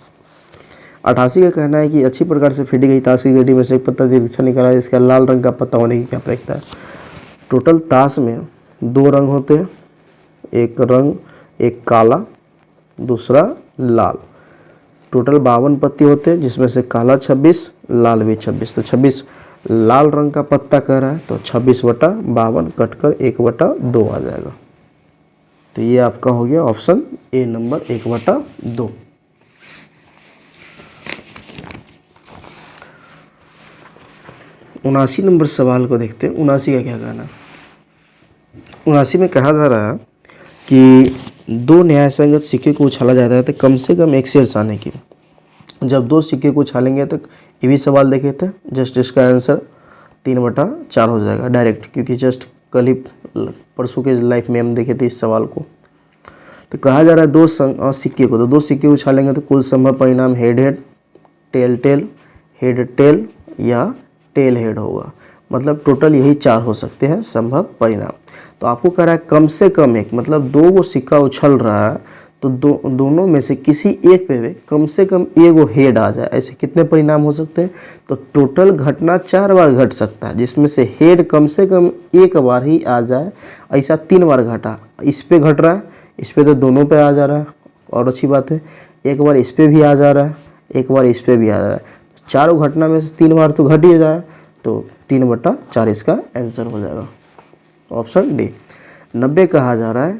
88 का कहना है कि अच्छी प्रकार से फेंटी गई ताश की गड्डी में से एक पत्ता दीर्घ निकला है, इसका लाल रंग का पत्ता होने की क्या प्रायिकता है। टोटल ताश में 2 रंग होते हैं, एक रंग एक काला दूसरा लाल। टोटल 52 पत्ते होते हैं जिसमें से काला 26 लाल भी 26। तो 26 लाल रंग का पत्ता कह रहा है तो 26 बटा 52 कटकर 1 बटा 2 आ जाएगा। तो ये आपका हो गया ऑप्शन ए नंबर 1 बटा 2। उनासी नंबर सवाल को देखते हैं। 79 का क्या कहना है। 79 में कहा जा रहा है कि 2 न्यायसंगत सिक्के को उछाला जाता है तो कम से कम एक शेष आने की। जब 2 सिक्के को उछालेंगे तो ये भी सवाल देखे थे, जस्ट इसका आंसर 3 बटा 4 हो जाएगा डायरेक्ट, क्योंकि जस्ट कल ही परसों के लाइफ में हम देखे थे इस सवाल को। तो कहा जा रहा है 2 सिक्के को, तो 2 सिक्के उछालेंगे तो कुल संभव परिणाम head head, tail tail, head tail या टेल हेड होगा। मतलब टोटल यही 4 हो सकते हैं संभव परिणाम। तो आपको कह रहा है कम से कम एक, मतलब 2 को सिक्का उछल रहा है तो दोनों में से किसी एक पे कम से कम एगो हेड आ जाए। ऐसे कितने परिणाम हो सकते हैं, तो टोटल घटना 4 बार घट सकता है जिसमें से हेड कम से कम 1 बार ही आ जाए। ऐसा 3 बार घटा, इस पे घट रहा है, इस पे तो दोनों पे आ जा रहा है और अच्छी बात है, एक बार इस पे भी आ जा रहा है, एक बार इस पे भी आ जा रहा है। चारों घटना में से 3 बार तो घट ही जाए, तो 3 बटा 4 इसका आंसर हो जाएगा, ऑप्शन डी। 90 कहा जा रहा है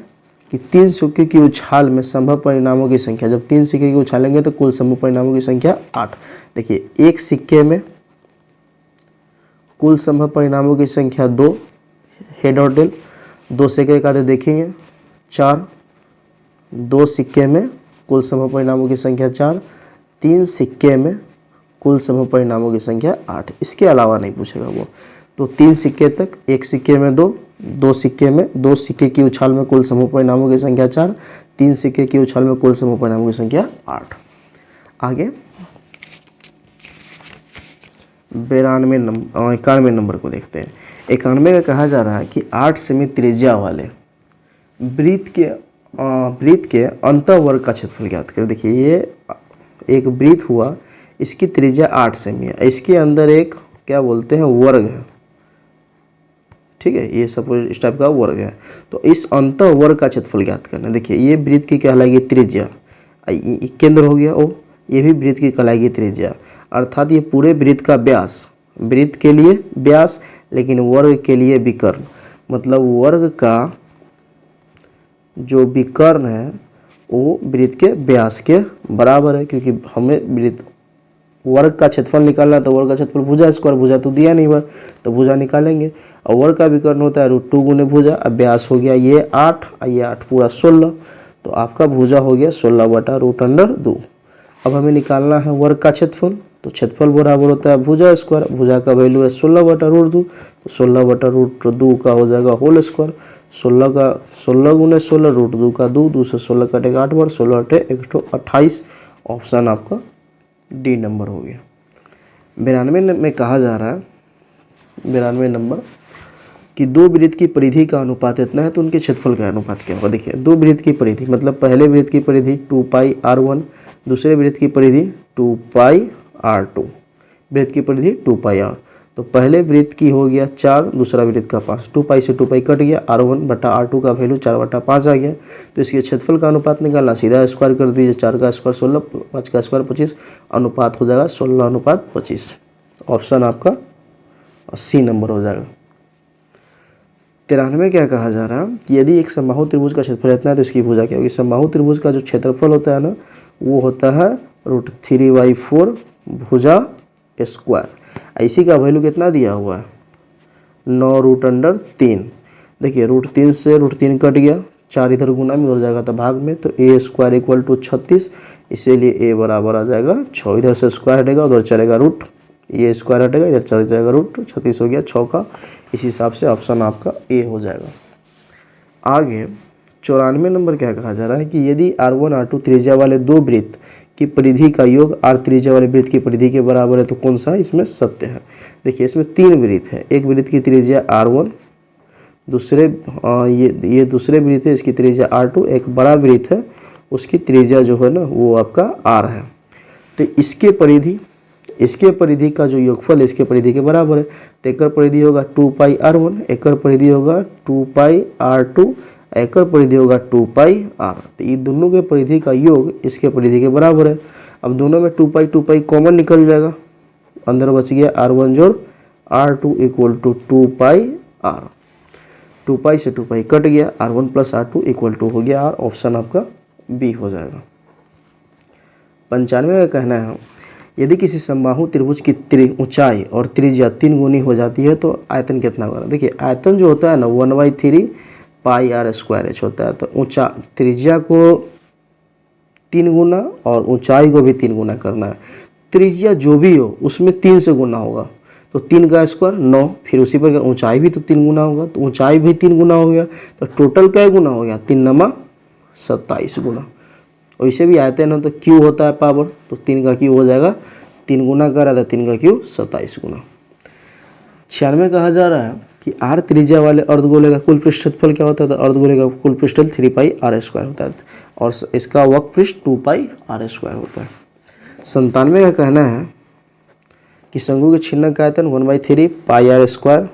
कि 3 सिक्के की उछाल में संभव परिणामों की संख्या, जब 3 सिक्के की उछालेंगे तो कुल संभव परिणामों की संख्या 8। देखिए एक सिक्के में कुल संभव परिणामों की संख्या 2, हेड और टेल। 2 सिक्के का देखेंगे 4, 2 सिक्के में कुल संभव परिणामों की संख्या 4, 3 सिक्के में कुल संभव परिणामों की संख्या 8। इसके अलावा नहीं पूछेगा वो। तो 3 सिक्के तक, एक सिक्के में 2, 2 सिक्के में, 2 सिक्के की उछाल में कुल समूह परिणामों की संख्या 4, 3 सिक्के की उछाल में कुल समूह परिणामों की संख्या 8। आगे 91 नंबर को देखते हैं। 91 का कहा जा रहा है कि 8 सेमी त्रिज्या वाले वृत्त के अंतःवर्ग का क्षेत्रफल ज्ञात करें। देखिए ये एक वृत्त हुआ, इसकी त्रिज्या 8 सेमी है, इसके अंदर एक क्या बोलते हैं वर्ग है, ठीक है, ये सपोज इस टाइप का वर्ग है। तो इस अंतःवर्ग का क्षेत्रफल ज्ञात करना। देखिए ये वृत्त की कहलाएगी त्रिज्या, केंद्र हो गया ओ, ये भी वृत्त की कहलाएगी त्रिज्या, अर्थात ये पूरे वृत्त का व्यास, वृत्त के लिए व्यास लेकिन वर्ग के लिए विकर्ण, मतलब वर्ग का जो विकर्ण है वो वृत्त के व्यास के बराबर है, क्योंकि हमें वृत्त वर्ग का क्षेत्रफल निकालना है। तो वर्ग का क्षेत्रफल भुजा स्क्वायर, भुजा तो दिया नहीं हुआ तो भुजा निकालेंगे, और वर्ग का विकर्ण होता है √2 गुने भुजा। अब व्यास हो गया ये 8, ये 8 पूरा 16, तो आपका भुजा हो गया 16/√2। अब हमें निकालना है वर्ग का क्षेत्रफल, तो क्षेत्रफल बराबर होता है भुजा स्क्वायर, भुजा का वैल्यू है 16/√2, तो 16/√2 का हो जाएगा होल स्क्वायर। 16 गुने 16 √2 का 2, 2 से 16 कटेगा 8 बार, 16 8 128। ऑप्शन आपका डी नंबर हो गया। 92 में कहा जा रहा है, 92 नंबर कि दो वृत्त की परिधि का अनुपात इतना है तो उनके क्षेत्रफल का अनुपात क्या होगा। देखिए दो वृत्त की परिधि मतलब पहले वृत्त की परिधि 2πr1, दूसरे वृत्त की परिधि 2πr2, वृत्त की परिधि 2πr। तो पहले वृत्त की हो गया 4, दूसरा वृत्त का 5, 2π से 2π कट गया, r1/r2 का वैल्यू 4/5 आ गया। तो इसके क्षेत्रफल का अनुपात निकालना, सीधा स्क्वायर कर दीजिए, 4 का स्क्वायर 16, 5 का स्क्वायर 25, अनुपात हो जाएगा 16:25। ऑप्शन आपका सी नंबर हो जाएगा। 93 क्या कहा जा रहा है कि यदि एक समबाहु त्रिभुज का क्षेत्रफल इतना है तो इसकी भुजा क्या होगी। समबाहु त्रिभुज का जो क्षेत्रफल होता है ना वो होता है √3/4 भुजा स्क्वायर। इसी का वैल्यू कितना दिया हुआ है 9√3। देखिए √3 से √3 कट गया, 4 इधर गुना में हो जाएगा तो भाग में, तो a² = 36, इसीलिए a बराबर आ जाएगा 6। इधर से स्क्वायर हटेगा, उधर चलेगा रूट, ये स्क्वायर हटेगा, इधर चल जाएगा रूट, 36 हो गया 6 का। इस हिसाब से ऑप्शन आपका ए हो जाएगा। आगे 94 नंबर क्या कहा जा रहा है कि यदि r1 r2 त्रिज्या वाले दो वृत्त की परिधि का योग r त्रिज्या वाले वृत्त की परिधि के बराबर है तो कौन सा इसमें सत्य है। देखिए इसमें 3 वृत्त है, एक वृत्त की त्रिज्या r1, दूसरे ये दूसरे वृत्त है इसकी त्रिज्या r2, एक बड़ा वृत्त है उसकी त्रिज्या जो है ना वो आपका r है। तो इसके परिधि का जो योगफल इसके परिधि के बराबर है, तो एक परिधि होगा 2πr1, एक परिधि होगा 2πr2, एक परिधि होगा 2πr। तो ये दोनों के परिधि का योग इसके परिधि के बराबर है। अब दोनों में 2π कॉमन निकल जाएगा, अंदर बच गया r1 जोड़ r2 = 2πr। 2π से 2π कट गया, r1 + r2 = हो गया r। ऑप्शन आपका बी हो जाएगा। 95 का कहना है यदि किसी समबाहु त्रिभुज की ऊंचाई और त्रिज्या 3 गुनी हो जाती है तो आयतन कितना होगा। देखिए आयतन जो होता है ना 1/3 πr² होता है। तो ऊंचा त्रिज्या को 3 गुना और ऊंचाई को भी 3 गुना करना है। त्रिज्या जो भी हो उसमें 3 से गुना होगा, तो 3 का स्क्वायर 9, फिर उसी पर ऊंचाई भी तो 3 गुना होगा, तो ऊंचाई भी 3 गुना हो गया, तो टोटल क्या गुना हो गया 3 × 27 गुना। वैसे भी आयतन है तो क्यू होता है पावर, तो 3 का क्यू हो जाएगा, 3 गुना कर रहा था 3 का क्यू 27 गुना। 96 कहा जा रहा है कि r त्रिज्या वाले अर्धगोले का कुल पृष्ठफल क्या होता है। तो अर्धगोले का कुल पृष्ठफल 3πr² होता है और इसका वक्र पृष्ठ 2πr² होता है। 97 का कहना है कि शंकु के छिन्नक का आयतन 1/3 πr²,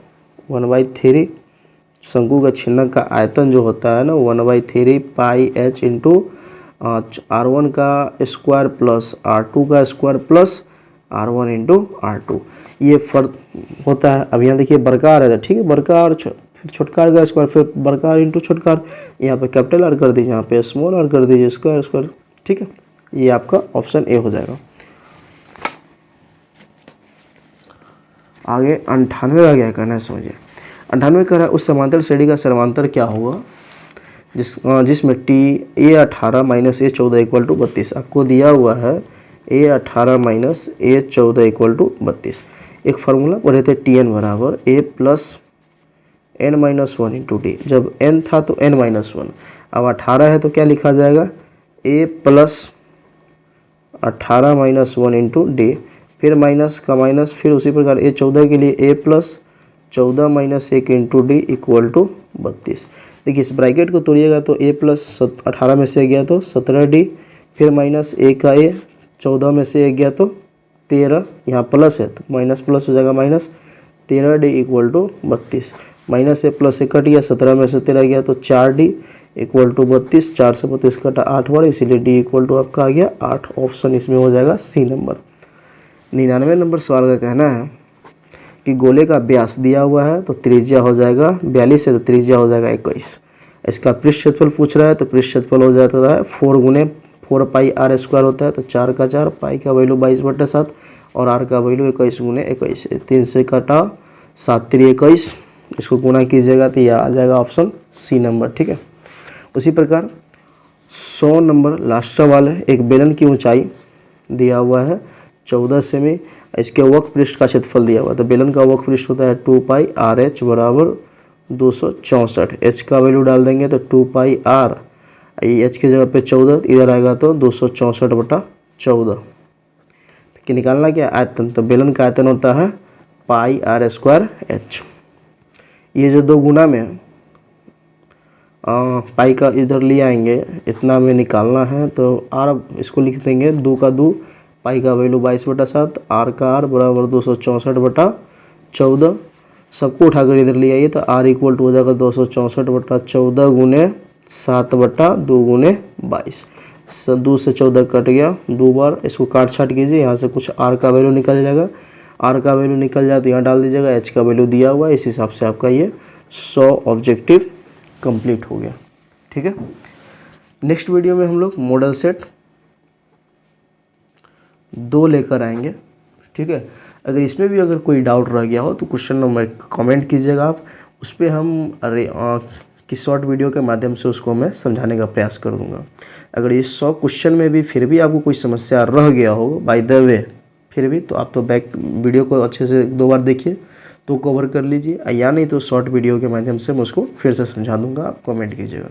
1/3 शंकु का छिन्नक का आयतन जो होता है ना 1/3 πh इंटू r1 का स्क्वायर प्लस r2 का स्क्वायर प्लस r1 × r2, ये फर्क होता है। अब यहाँ देखिए बड़का आ रहा है, ठीक है, बड़का और फिर छोटका आर का स्क्वायर, फिर बड़का आर इंटू छोटका आर, यहाँ पे कैपिटल आर कर दीजिए, यहाँ पे स्मॉल आर कर दीजिए, स्क्वायर स्क्वायर, ठीक है। ये आपका ऑप्शन ए हो जाएगा। आगे 98 का क्या करना है समझिए। 98 कर रहा है उस समांतर श्रेणी का सर्वांतर क्या होगा जिसमें T A18 minus A14 equal to 32। आपको दिया हुआ है A18 minus A14 equal to 32। एक फार्मूला पढ़े थे Tn बराबर A plus n minus one into D. जब n था तो n माइनस वन, अब 18 है तो क्या लिखा जाएगा A plus 18 minus one into D, फिर माइनस का माइनस, फिर उसी प्रकार A14 के लिए A plus 14 minus 1 into D equal to 32। देखिए इस ब्रैकेट को तोड़िएगा तो A प्लस 18 में से गया तो 17D, फिर माइनस A का A 14 में से गया तो 13, यहाँ प्लस है तो माइनस प्लस हो जाएगा minus 13D equal to 32। Minus से प्लस से कट गया, 17 में से 13 गया तो 4D इक्वल टू 32, 4 से 32 कटा 8 बार, इसीलिए D इक्वल टू आपका आ गया 8। ऑप्शन इसमें हो जाएगा सी नंबर। 99 नंबर सवाल का कहना है कि गोले का व्यास दिया हुआ है तो त्रिज्या हो जाएगा 42 है तो त्रिज्या हो जाएगा 21। इसका पृष्ठ क्षेत्रफल पूछ रहा है तो पृष्ठ क्षेत्रफल हो जाता है 4 गुने 4 पाई आर स्क्वायर होता है, तो 4 का 4, पाई का वैल्यू 22/7 और आर का वैल्यू 21 गुने 21, 3 से कटा 7 3 21, इसको गुना कीजिएगा तो यह आ जाएगा ऑप्शन सी नंबर, ठीक है। उसी प्रकार 100 नंबर लास्ट सवाल है। एक बेलन की ऊंचाई दिया हुआ है 14 सेमी, इसके वक्र पृष्ठ का क्षेत्रफल दिया हुआ है, तो बेलन का वक्र पृष्ठ होता है 2 पाई आर एच बराबर 264। एच का वैल्यू डाल देंगे तो 2 पाई आर, एच की जगह पे 14 इधर आएगा तो 264/14। कि निकालना क्या आयतन, तो बेलन का आयतन होता है पाई आर स्क्वायर एच। ये जो दो गुना में पाई का इधर ले आएंगे, इतना में निकालना है तो आर इसको लिख देंगे 2 का 2, पाई का वैल्यू 22/7, आर का आर बराबर 264/14। सबको उठाकर इधर ले आइए तो आर इक्वल टू हो जाएगा 264/14 गुने 7/2 गुने 22। 2 से 14 कट गया 2 बार, इसको काट छाट कीजिए, यहाँ से कुछ आर का वैल्यू निकल जाएगा। आर का वैल्यू निकल जाए तो यहाँ डाल दीजिएगा, एच का वैल्यू दिया हुआ है, इस हिसाब से आपका ये 100 ऑब्जेक्टिव कंप्लीट हो गया, ठीक है। नेक्स्ट वीडियो में हम लोग मॉडल सेट 2 लेकर आएंगे, ठीक है। अगर इसमें भी अगर कोई डाउट रह गया हो तो क्वेश्चन नंबर कमेंट कीजिएगा आप, उस पर हम किस शॉर्ट वीडियो के माध्यम से उसको मैं समझाने का प्रयास कर दूंगा। अगर इस 100 क्वेश्चन में भी फिर भी आपको कोई समस्या रह गया हो बाय द वे फिर भी, तो आप तो बैक वीडियो को अच्छे से 2 बार देखिए तो कवर कर लीजिए, या नहीं तो शॉर्ट वीडियो के माध्यम से मैं उसको फिर से समझा दूंगा, आप कमेंट कीजिएगा।